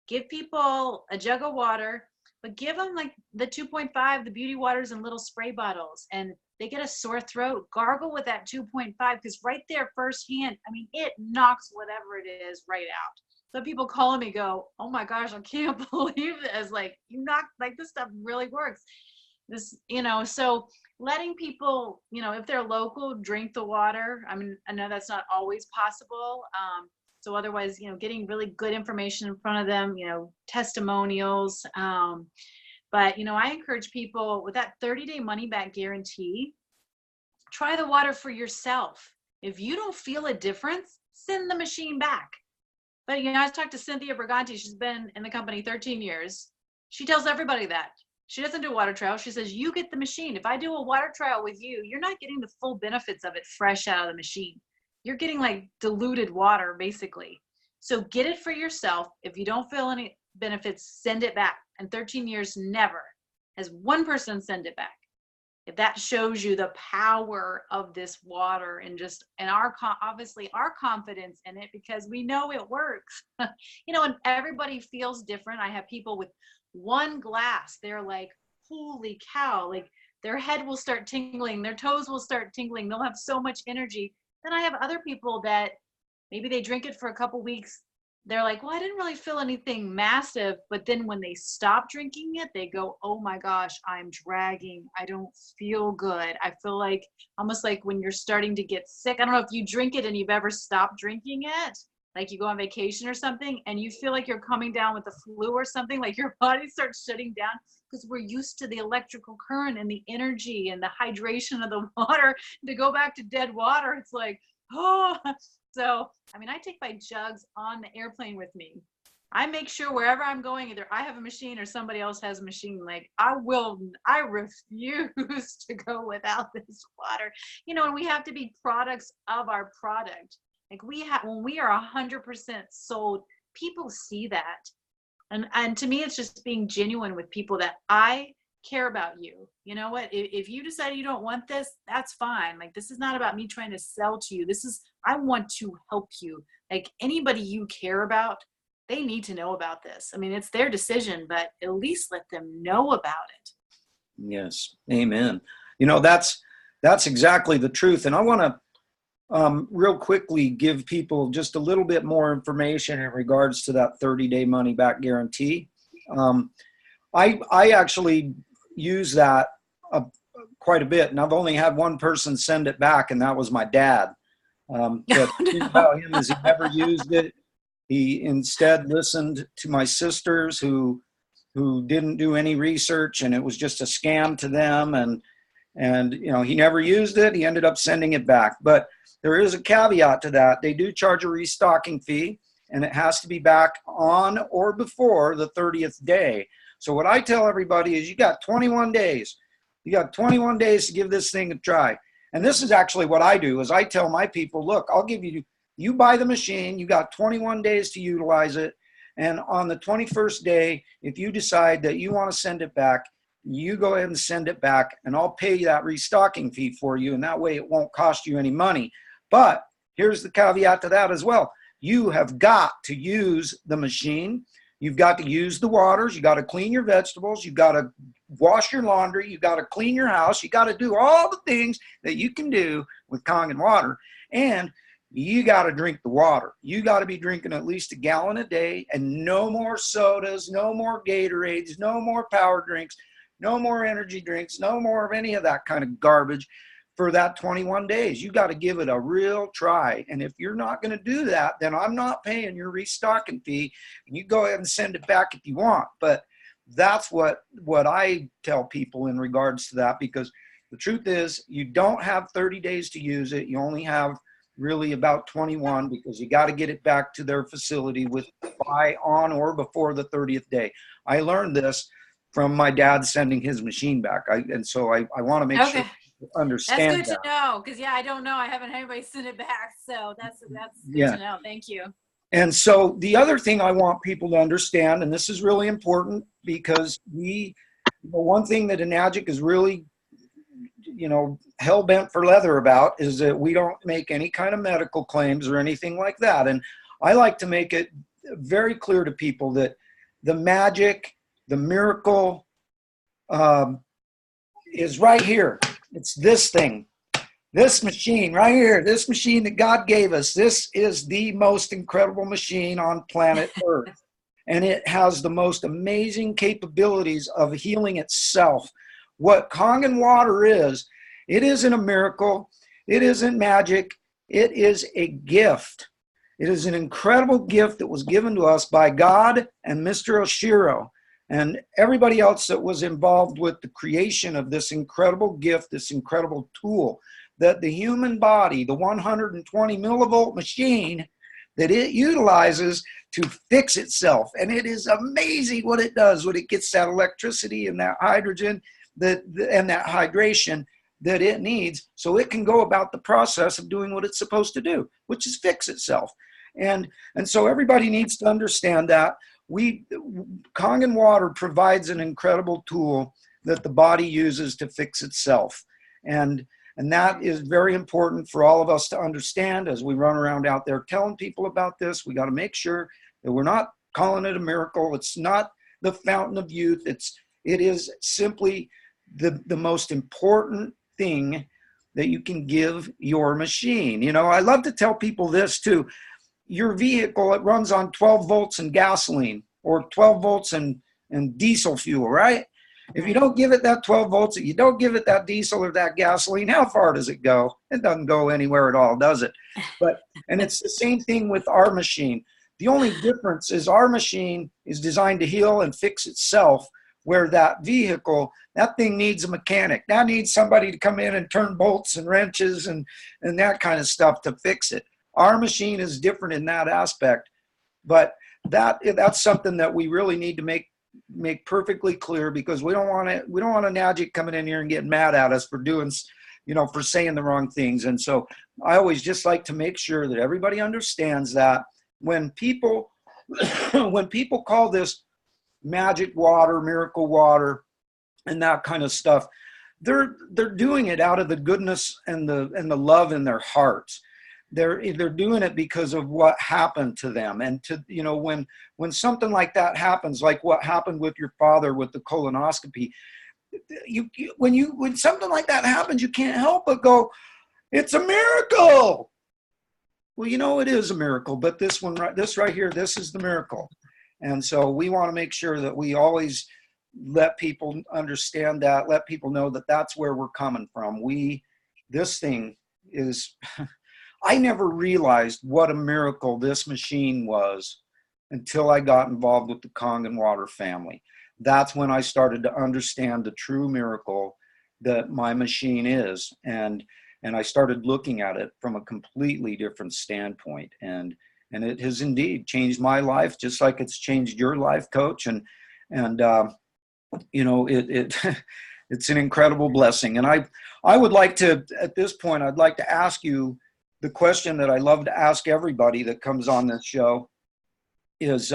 Speaker 3: give people a jug of water, but give them like the 2.5, the beauty waters in little spray bottles. And they get a sore throat, gargle with that 2.5, because right there firsthand, I mean, it knocks whatever it is right out. So people calling me go, oh my gosh, I can't believe this. Like you knock, like this stuff really works. This, you know, so letting people, you know, if they're local, drink the water. I mean, I know that's not always possible. So otherwise, you know, getting really good information in front of them, you know, testimonials. But, you know, I encourage people with that 30-day money back guarantee, try the water for yourself. If you don't feel a difference, send the machine back. But, you know, I talked to Cynthia Briganti. She's been in the company 13 years. She tells everybody that. She doesn't do water trial. She says, you get the machine. If I do a water trial with you, you're not getting the full benefits of it fresh out of the machine. You're getting like diluted water, basically. So get it for yourself. If you don't feel any benefits, send it back. And 13 years, never has one person send it back. If that shows you the power of this water and just, and our, obviously our confidence in it, because we know it works. You know, and everybody feels different. I have people with one glass, they're like, holy cow, like their head will start tingling, their toes will start tingling, they'll have so much energy. Then I have other people that maybe they drink it for a couple weeks, they're like, well, I didn't really feel anything massive, but then when they stop drinking it, they go, oh my gosh, I'm dragging, I don't feel good. I feel like almost like when you're starting to get sick. I don't know if you drink it and you've ever stopped drinking it, like you go on vacation or something and you feel like you're coming down with the flu or something, like your body starts shutting down because we're used to the electrical current and the energy and the hydration of the water. To go back to dead water, it's like, oh. So, I mean, I take my jugs on the airplane with me. I make sure wherever I'm going, either I have a machine or somebody else has a machine. Like I refuse to go without this water, you know, and we have to be products of our product. Like when we are 100% sold, people see that. And to me, it's just being genuine with people that I care about you. You know what? If you decide you don't want this, that's fine. Like, this is not about me trying to sell to you. I want to help you. Like anybody you care about, they need to know about this. I mean, it's their decision, but at least let them know about it.
Speaker 1: Yes. Amen. You know, that's exactly the truth. And I want to real quickly give people just a little bit more information in regards to that 30-day money back guarantee. I actually use that quite a bit, and I've only had one person send it back, and that was my dad. But the thing about him is he never used it. He instead listened to my sisters who didn't do any research, and it was just a scam to them. And you know, he never used it. He ended up sending it back. But there is a caveat to that. They do charge a restocking fee, and it has to be back on or before the 30th day. So what I tell everybody is you got 21 days. You got 21 days to give this thing a try. And this is actually what I do is I tell my people, look, I'll give you buy the machine. You got 21 days to utilize it. And on the 21st day, if you decide that you want to send it back, you go ahead and send it back, and I'll pay you that restocking fee for you. And that way it won't cost you any money. But here's the caveat to that as well. You have got to use the machine. You've got to use the waters. You got to clean your vegetables. You got to wash your laundry. You got to clean your house. You got to do all the things that you can do with Kangen water. And you got to drink the water. You got to be drinking at least a gallon a day, and no more sodas, no more Gatorades, no more power drinks, no more energy drinks, no more of any of that kind of garbage. for that 21 days. You got to give it a real try. And if you're not going to do that, then I'm not paying your restocking fee. And you go ahead and send it back if you want. But that's what I tell people in regards to that, because the truth is you don't have 30 days to use it. You only have really about 21, because you got to get it back to their facility by on or before the 30th day. I learned this from my dad sending his machine back. And so I want to make sure you understand
Speaker 3: that's good to know, because I don't know. I haven't had anybody send it back. So that's good to know. Thank you.
Speaker 1: And so the other thing I want people to understand, and this is really important, because one thing that Enagic is really, hell-bent for leather about is that we don't make any kind of medical claims or anything like that. And I like to make it very clear to people that the magic, the miracle is right here. It's this thing, this machine right here, this machine that God gave us. This is the most incredible machine on planet Earth. And it has the most amazing capabilities of healing itself. What Kangen water is, it isn't a miracle. It isn't magic. It is a gift. It is an incredible gift that was given to us by God and Mr. Oshiro and everybody else that was involved with the creation of this incredible gift, this incredible tool that the human body, the 120 millivolt machine that it utilizes to fix itself. And it is amazing what it does when it gets that electricity and that hydrogen and that hydration that it needs, so it can go about the process of doing what it's supposed to do, which is fix itself. And so everybody needs to understand that Kangen water provides an incredible tool that the body uses to fix itself. And that is very important for all of us to understand as we run around out there telling people about this. We got to make sure that we're not calling it a miracle. It's not the fountain of youth. It is simply the most important thing that you can give your machine. I love to tell people this too. Your vehicle, it runs on 12 volts and gasoline, or 12 volts and diesel fuel, right? If you don't give it that 12 volts, if you don't give it that diesel or that gasoline, how far does it go? It doesn't go anywhere at all, does it? And it's the same thing with our machine. The only difference is our machine is designed to heal and fix itself, where that vehicle, that thing needs a mechanic. That needs somebody to come in and turn bolts and wrenches and that kind of stuff to fix it. Our machine is different in that aspect, but that's something that we really need to make perfectly clear, because we don't want Enagic coming in here and getting mad at us for doing, for saying the wrong things. And so I always just like to make sure that everybody understands that when people call this magic water, miracle water, and that kind of stuff, they're doing it out of the goodness and the love in their hearts. They're doing it because of what happened to them. And when something like that happens, like what happened with your father with the colonoscopy, when something like that happens, you can't help but go, it's a miracle. Well, it is a miracle, but this right here, this is the miracle. And so we want to make sure that we always let people understand that, let people know that that's where we're coming from. This thing is, I never realized what a miracle this machine was until I got involved with the Kangen water family. That's when I started to understand the true miracle that my machine is. And I started looking at it from a completely different standpoint. And it has indeed changed my life, just like it's changed your life, Coach. And it's an incredible blessing. And I would like to, at this point, I'd like to ask you the question that I love to ask everybody that comes on this show is,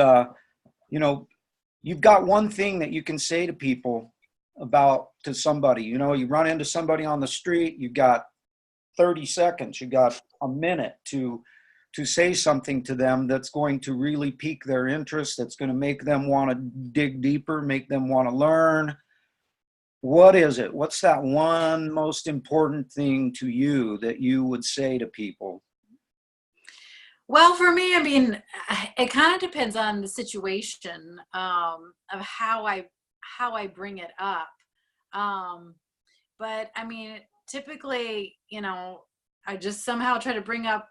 Speaker 1: you've got one thing that you can say to people to somebody. You run into somebody on the street, you've got 30 seconds, you got a minute to say something to them that's going to really pique their interest, that's going to make them want to dig deeper, make them want to learn. What is it? What's that one most important thing to you that you would say to people?
Speaker 3: Well, for me, it kind of depends on the situation of how I bring it up. But typically, I just somehow try to bring up,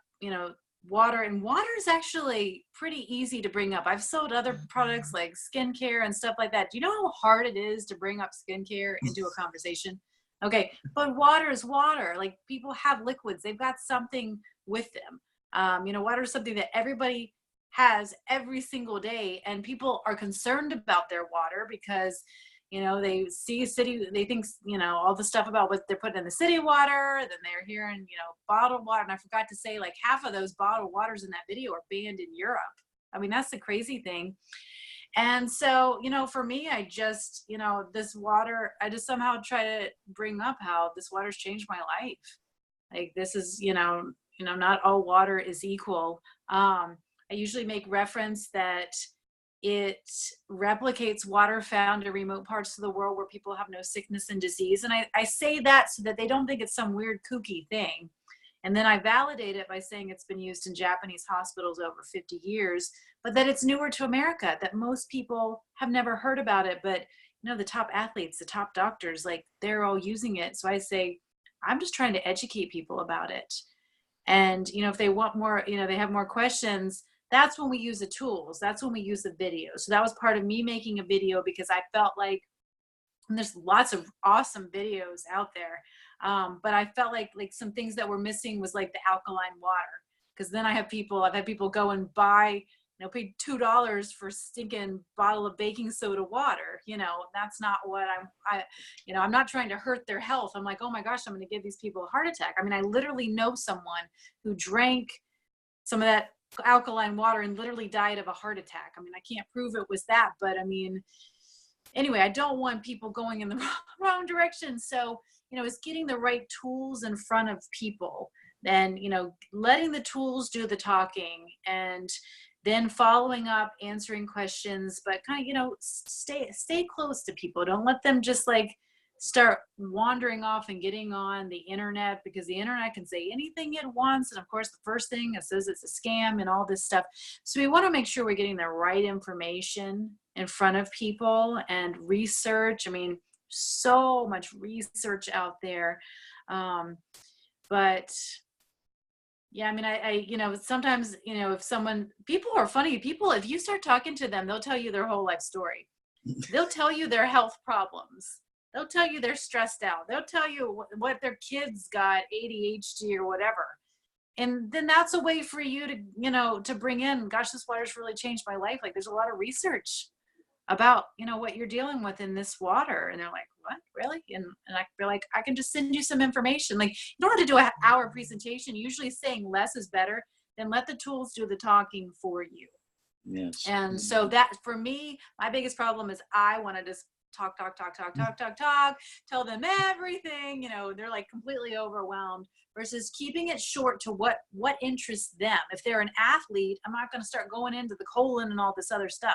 Speaker 3: water, and water is actually pretty easy to bring up. I've sold other products like skincare and stuff like that. Do you know how hard it is to bring up skincare into a conversation? Okay, but water is water. Like, people have liquids, they've got something with them. Water is something that everybody has every single day, and people are concerned about their water because they see they think, all the stuff about what they're putting in the city water, then they're hearing, bottled water. And I forgot to say, like, half of those bottled waters in that video are banned in Europe. I mean, that's the crazy thing. And so, for me, I just, this water, I just somehow try to bring up how this water's changed my life. Like, this is, not all water is equal. I usually make reference that it replicates water found in remote parts of the world where people have no sickness and disease. And I say that so that they don't think it's some weird kooky thing. And then I validate it by saying it's been used in Japanese hospitals over 50 years, but that it's newer to America, that most people have never heard about it. But, the top athletes, the top doctors, like, they're all using it. So I say, I'm just trying to educate people about it. And, if they want more, they have more questions, that's when we use the tools. That's when we use the video. So that was part of me making a video, because I felt like, and there's lots of awesome videos out there, but I felt like some things that were missing was like the alkaline water. Because then I've had people go and buy, pay $2 for stinking bottle of baking soda water. That's not what I'm not trying to hurt their health. I'm like, oh my gosh, I'm going to give these people a heart attack. I mean, I literally know someone who drank some of that alkaline water and literally died of a heart attack. I mean, I can't prove it was that, but I mean, anyway, I don't want people going in the wrong direction. So, it's getting the right tools in front of people, then, letting the tools do the talking, and then following up, answering questions, but kind of, stay close to people. Don't let them just start wandering off and getting on the internet, because the internet can say anything it wants. And of course, the first thing it says it's a scam and all this stuff. So we want to make sure we're getting the right information in front of people, and research. I mean, so much research out there. But yeah, I mean, I sometimes, if people are funny people, if you start talking to them, they'll tell you their whole life story. They'll tell you their health problems. They'll tell you they're stressed out. They'll tell you what their kids got, ADHD or whatever. And then that's a way for you to, to bring in, gosh, this water's really changed my life. Like, there's a lot of research about, what you're dealing with in this water. And they're like, what, really? And I feel like, I can just send you some information. Like, you don't have to do an hour presentation. Usually saying less is better. Then let the tools do the talking for you.
Speaker 1: Yes.
Speaker 3: And so that, for me, my biggest problem is I want to just talk, tell them everything, they're like completely overwhelmed, versus keeping it short to what interests them. If they're an athlete, I'm not going to start going into the colon and all this other stuff.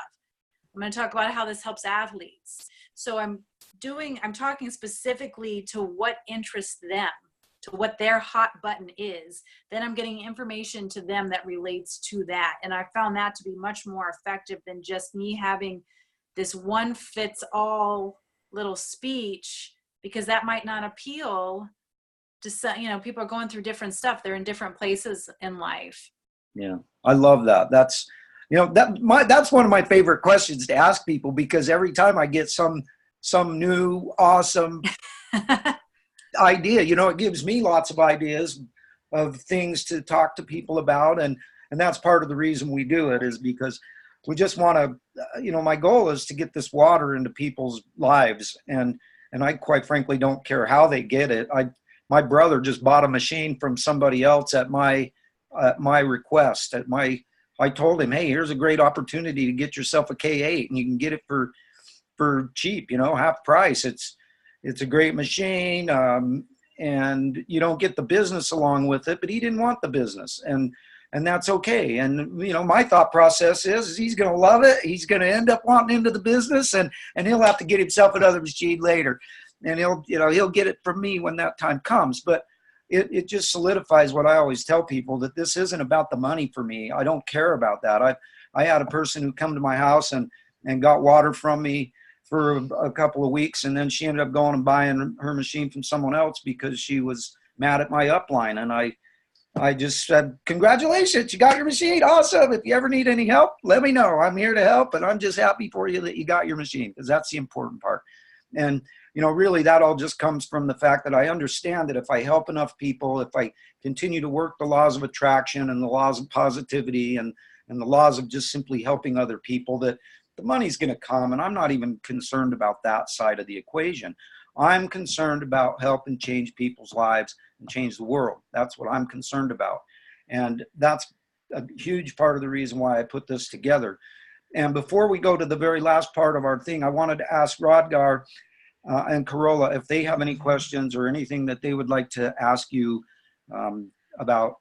Speaker 3: I'm going to talk about how this helps athletes. So I'm talking specifically to what interests them, to what their hot button is. Then I'm getting information to them that relates to that. And I found that to be much more effective than just me having this one fits all little speech, because that might not appeal to some, people are going through different stuff. They're in different places in life.
Speaker 1: Yeah. I love that. That's, that's one of my favorite questions to ask people, because every time I get some new awesome idea, it gives me lots of ideas of things to talk to people about. And that's part of the reason we do it, is because we just want to, my goal is to get this water into people's lives. And I quite frankly don't care how they get it. My brother just bought a machine from somebody else at my request. I told him, hey, here's a great opportunity to get yourself a K8, and you can get it for cheap, half price. It's a great machine. And you don't get the business along with it, but he didn't want the business, and that's okay. And, my thought process is he's going to love it. He's going to end up wanting into the business, and he'll have to get himself another machine later, and he'll get it from me when that time comes. But it just solidifies what I always tell people, that this isn't about the money for me. I don't care about that. I had a person who come to my house and got water from me for a couple of weeks, and then she ended up going and buying her machine from someone else because she was mad at my upline. And I just said, congratulations, you got your machine. Awesome. If you ever need any help, let me know. I'm here to help, and I'm just happy for you that you got your machine, because that's the important part. And, you know, really that all just comes from the fact that I understand that if I help enough people, if I continue to work the laws of attraction and the laws of positivity and the laws of just simply helping other people, that the money's going to come. And I'm not even concerned about that side of the equation. I'm concerned about helping change people's lives and change the world. That's what I'm concerned about. And that's a huge part of the reason why I put this together. And before we go to the very last part of our thing, I wanted to ask Rodgar and Corolla if they have any questions or anything that they would like to ask you about.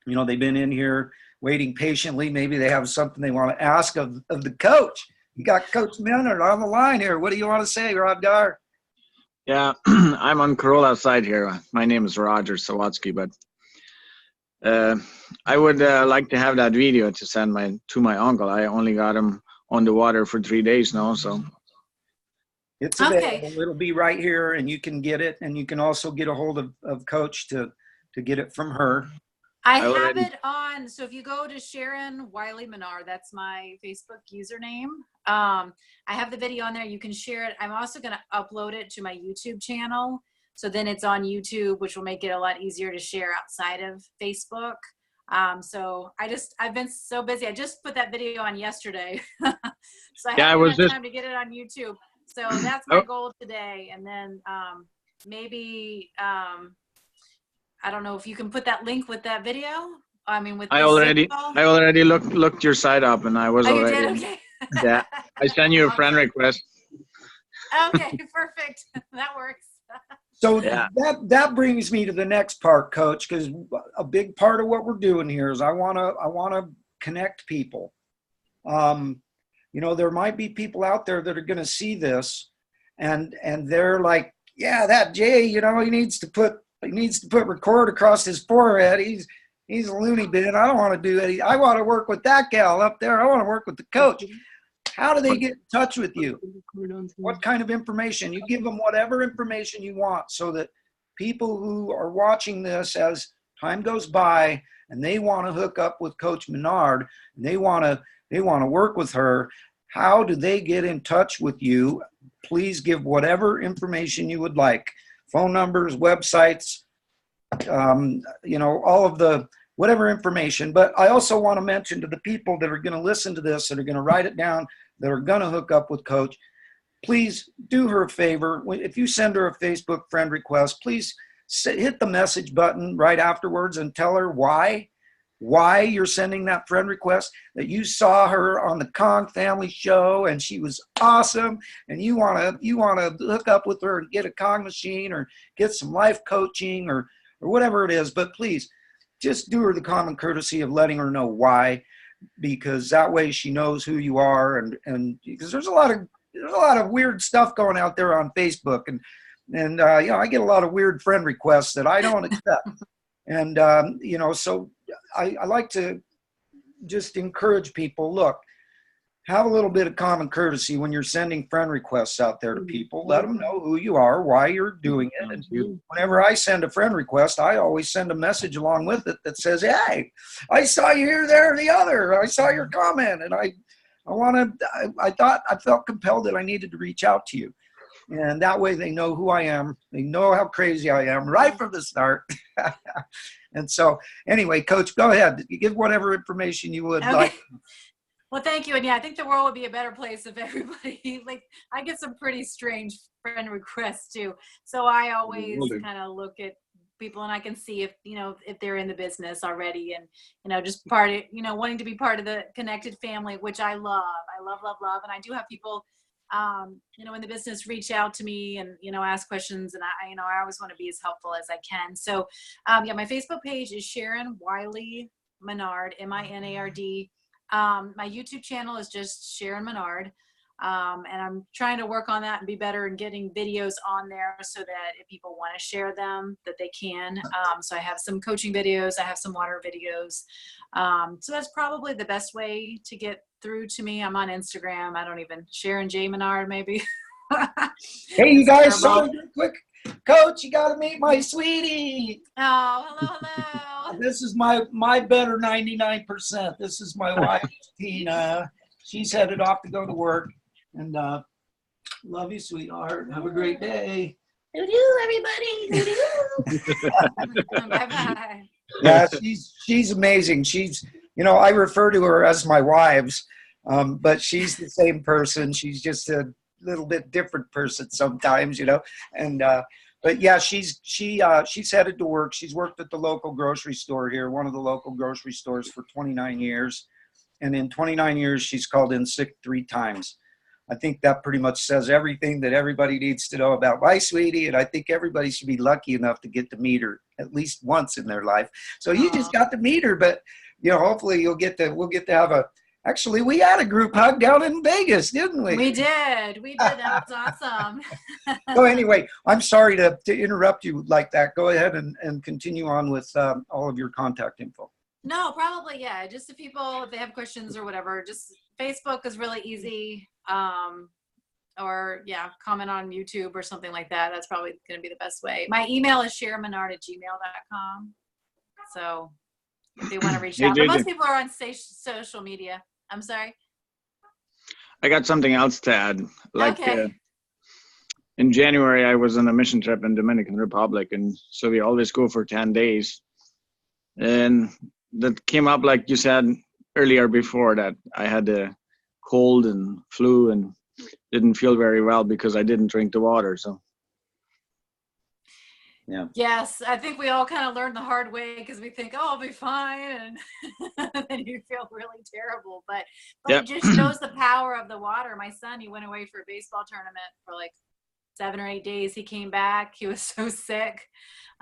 Speaker 1: You know, they've been in here waiting patiently. Maybe they have something they want to ask of the coach. You got Coach Minard on the line here. What do you want to say, Rodgar?
Speaker 4: Yeah, I'm on Corolla's side here. My name is Roger Sawatsky, but I would like to have that video to send to my uncle. I only got him on the water for 3 days now, so.
Speaker 1: It's available. Okay. It'll be right here, and you can get it, and you can also get a hold of Coach to get it from her.
Speaker 3: I have it on, so if you go to Sharon Minard, that's my Facebook username. I have the video on there. You can share it. I'm also going to upload it to my YouTube channel. So then it's on YouTube, which will make it a lot easier to share outside of Facebook. So I've been so busy. I just put that video on yesterday. So I haven't had time to get it on YouTube. So that's my goal today. And then maybe, I don't know if you can put that link with that video. I mean, with
Speaker 4: I already looked your site up, and I was already.
Speaker 3: You did? Okay.
Speaker 4: Yeah, I sent you a friend request.
Speaker 3: Okay, perfect. That works.
Speaker 1: So yeah. that brings me to the next part, Coach, because a big part of what we're doing here is I want to connect people. You know, there might be people out there that are going to see this, and they're like, yeah, that Jay, you know, he needs to put record across his forehead. He's a loony bin. I don't want to do it. I want to work with that gal up there. I want to work with the coach. How do they get in touch with you? What kind of information? You give them whatever information you want, so that people who are watching this as time goes by and they want to hook up with Coach Minard and they want to work with her, how do they get in touch with you? Please give whatever information you would like. Phone numbers, websites, you know, all of the whatever information. But I also want to mention to the people that are going to listen to this, that are going to write it down, that are going to hook up with Coach, please do her a favor. If you send her a Facebook friend request, please hit the message button right afterwards and tell her why you're sending that friend request, that you saw her on the Kong Family Show and she was awesome, and you want to hook up with her and get a Kong machine or get some life coaching or whatever it is. But please just do her the common courtesy of letting her know why, because that way she knows who you are. And because there's a lot of weird stuff going out there on Facebook, and you know, I get a lot of weird friend requests that I don't accept. And you know, so I like to just encourage people, look, have a little bit of common courtesy when you're sending friend requests out there to people. Let them know who you are, why you're doing it. And whenever I send a friend request, I always send a message along with it that says, hey, I saw you here, there, or the other. I saw your comment, and I felt compelled that I needed to reach out to you. And that way they know who I am. They know how crazy I am right from the start. And so anyway, Coach, go ahead. You give whatever information you would like.
Speaker 3: Well, thank you. And yeah, I think the world would be a better place if everybody, like, I get some pretty strange friend requests too. So I always kind of look at people, and I can see if, you know, if they're in the business already, and, you know, just wanting to be part of the connected family, which I love. I love. And I do have people, you know, in the business reach out to me and, you know, ask questions, and I always want to be as helpful as I can. So yeah, my Facebook page is Sharon Minard, Minard. My YouTube channel is just Sharon Minard. And I'm trying to work on that and be better in getting videos on there so that if people want to share them, that they can. So I have some coaching videos, I have some water videos. So that's probably the best way to get through to me. I'm on Instagram. I don't even, Sharon J. Minard, maybe.
Speaker 1: Hey, you
Speaker 3: It's
Speaker 1: guys,
Speaker 3: terrible.
Speaker 1: sorry, real quick. Coach, you got to meet my sweetie.
Speaker 3: Oh, hello.
Speaker 1: This is my better 99%. This is my wife, Tina. She's headed off to go to work. And love you, sweetheart. Have a great day.
Speaker 2: Doo-doo, everybody. Doo-doo.
Speaker 3: Bye-bye.
Speaker 1: Yeah, she's amazing. She's, I refer to her as my wives, but she's the same person. She's just a little bit different person sometimes, and but yeah, she's headed to work. She's worked at the local grocery store here, one of the local grocery stores, for 29 years, and in 29 years she's called in sick 3 times. I think that pretty much says everything that everybody needs to know about my sweetie, and I think everybody should be lucky enough to get to meet her at least once in their life. So you just got to meet her, but hopefully we'll get to have actually, we had a group hug down in Vegas, didn't we?
Speaker 3: We did. That was awesome.
Speaker 1: So anyway, I'm sorry to interrupt you like that. Go ahead and continue on with all of your contact info.
Speaker 3: No, probably, yeah. Just if people, if they have questions or whatever, just Facebook is really easy. Or yeah, comment on YouTube or something like that. That's probably going to be the best way. My email is sharonminard@gmail.com. So if they want to reach out, but most people are on social media. I'm sorry.
Speaker 4: I got something else to add.
Speaker 3: Okay.
Speaker 4: In January, I was on a mission trip in Dominican Republic, and so we always go for 10 days. And that came up, like you said earlier before, that I had a cold and flu and didn't feel very well because I didn't drink the water. So yeah.
Speaker 3: Yes, I think we all kind of learned the hard way because we think, oh, I'll be fine, and then you feel really terrible. But It just shows the power of the water. My son, he went away for a baseball tournament for like 7 or 8 days. He came back. He was so sick.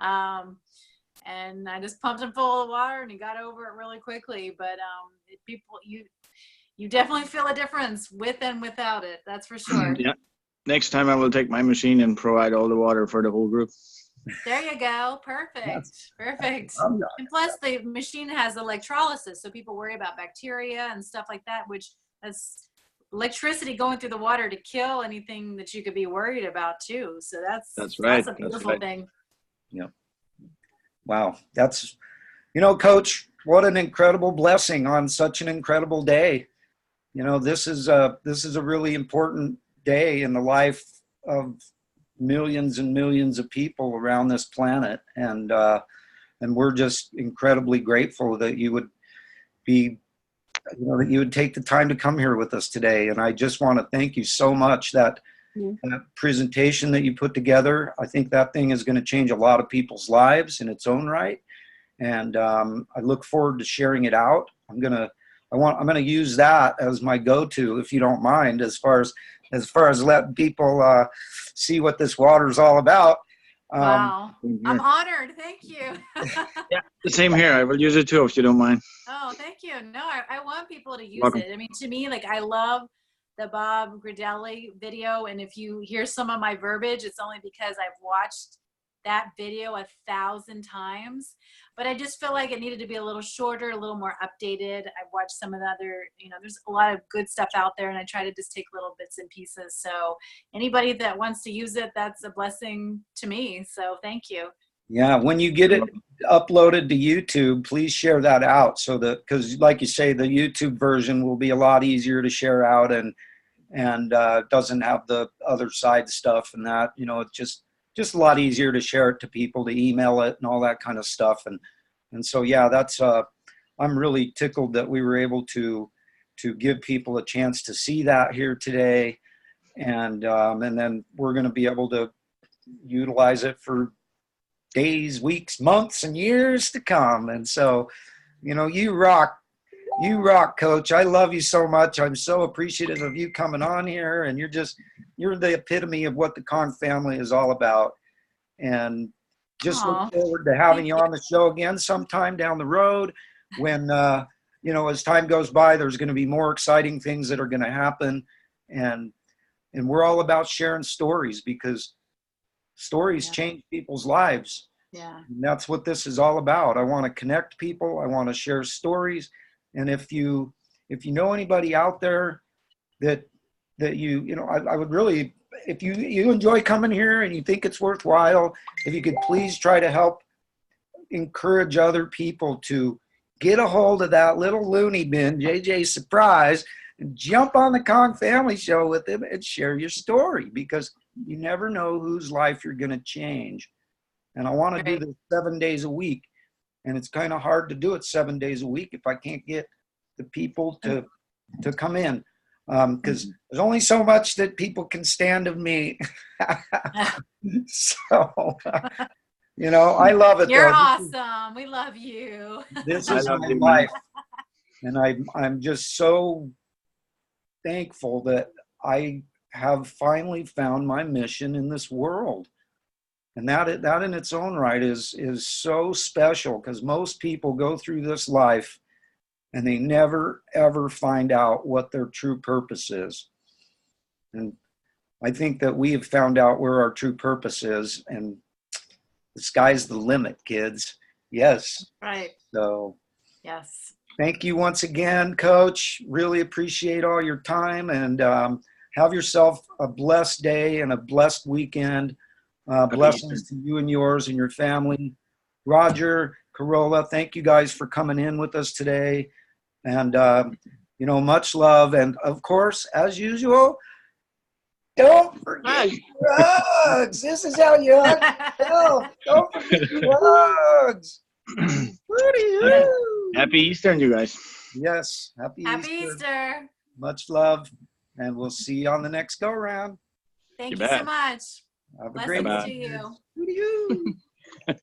Speaker 3: And I just pumped him full of water, and he got over it really quickly. But you definitely feel a difference with and without it. That's for sure.
Speaker 4: Yeah. Next time I will take my machine and provide all the water for the whole group.
Speaker 3: There you go. Perfect. Perfect. And plus the machine has electrolysis. So people worry about bacteria and stuff like that, which has electricity going through the water to kill anything that you could be worried about too. So that's
Speaker 4: right.
Speaker 3: That's a beautiful thing.
Speaker 1: Yeah. Wow. That's, Coach, what an incredible blessing on such an incredible day. This is a really important day in the life of millions and millions of people around this planet. And we're just incredibly grateful that you would be, that you would take the time to come here with us today. And I just want to thank you so much that presentation that you put together. I think that thing is going to change a lot of people's lives in its own right. And I look forward to sharing it out. I'm going to use that as my go-to, if you don't mind, as far as letting people see what this water is all about.
Speaker 3: Wow. I'm honored. Thank you.
Speaker 4: Yeah, the same here. I will use it too, if you don't mind.
Speaker 3: Oh, thank you. No, I want people to use
Speaker 4: Welcome.
Speaker 3: it. I mean, to me, like, I love the Bob Gridelli video. And if you hear some of my verbiage, it's only because I've watched that video 1,000 times. But I just feel like it needed to be a little shorter, a little more updated. I've watched some of the other, there's a lot of good stuff out there, and I try to just take little bits and pieces. So anybody that wants to use it, that's a blessing to me. So thank you.
Speaker 1: Yeah, when you get it uploaded to YouTube, please share that out because like you say, the YouTube version will be a lot easier to share out and doesn't have the other side stuff and that, it's just a lot easier to share it to people, to email it and all that kind of stuff. And so, yeah, that's, I'm really tickled that we were able to give people a chance to see that here today. And then we're going to be able to utilize it for days, weeks, months, and years to come. And so, you rock, Coach. I love you so much. I'm so appreciative of you coming on here, and you're the epitome of what the Kahn family is all about. And just look forward to having you on the show again sometime down the road when, as time goes by, there's going to be more exciting things that are going to happen. And we're all about sharing stories because stories change people's lives.
Speaker 3: Yeah.
Speaker 1: And that's what this is all about. I want to connect people. I want to share stories. And if you if you know anybody out there that I would really, if you enjoy coming here and you think it's worthwhile, if you could please try to help encourage other people to get a hold of that little loony bin, JJ Surprise, and jump on the Kong Family Show with him and share your story, because you never know whose life you're going to change. And I want to do this 7 days a week. And it's kind of hard to do it 7 days a week if I can't get the people to come in. Because there's only so much that people can stand of me. So, I love it.
Speaker 3: You're awesome. We love you.
Speaker 1: This is my life. And I'm just so thankful that I have finally found my mission in this world. And that in its own right is so special, because most people go through this life and they never, ever find out what their true purpose is. And I think that we have found out where our true purpose is, and the sky's the limit, kids. Yes.
Speaker 3: Right.
Speaker 1: So,
Speaker 3: yes.
Speaker 1: Thank you once again, Coach. Really appreciate all your time, and have yourself a blessed day and a blessed weekend. Blessings to you and yours and your family. Roger, Carola, thank you guys for coming in with us today. And, much love. And, of course, as usual, don't forget drugs. This is how you hug yourself. Don't forget drugs.
Speaker 4: Happy Easter, you guys.
Speaker 1: Yes, happy
Speaker 3: Easter.
Speaker 1: Much love. And we'll see you on the next go-round.
Speaker 3: Thank you so much.
Speaker 1: Have a great
Speaker 3: day to you.
Speaker 1: HoooDeeHooooo.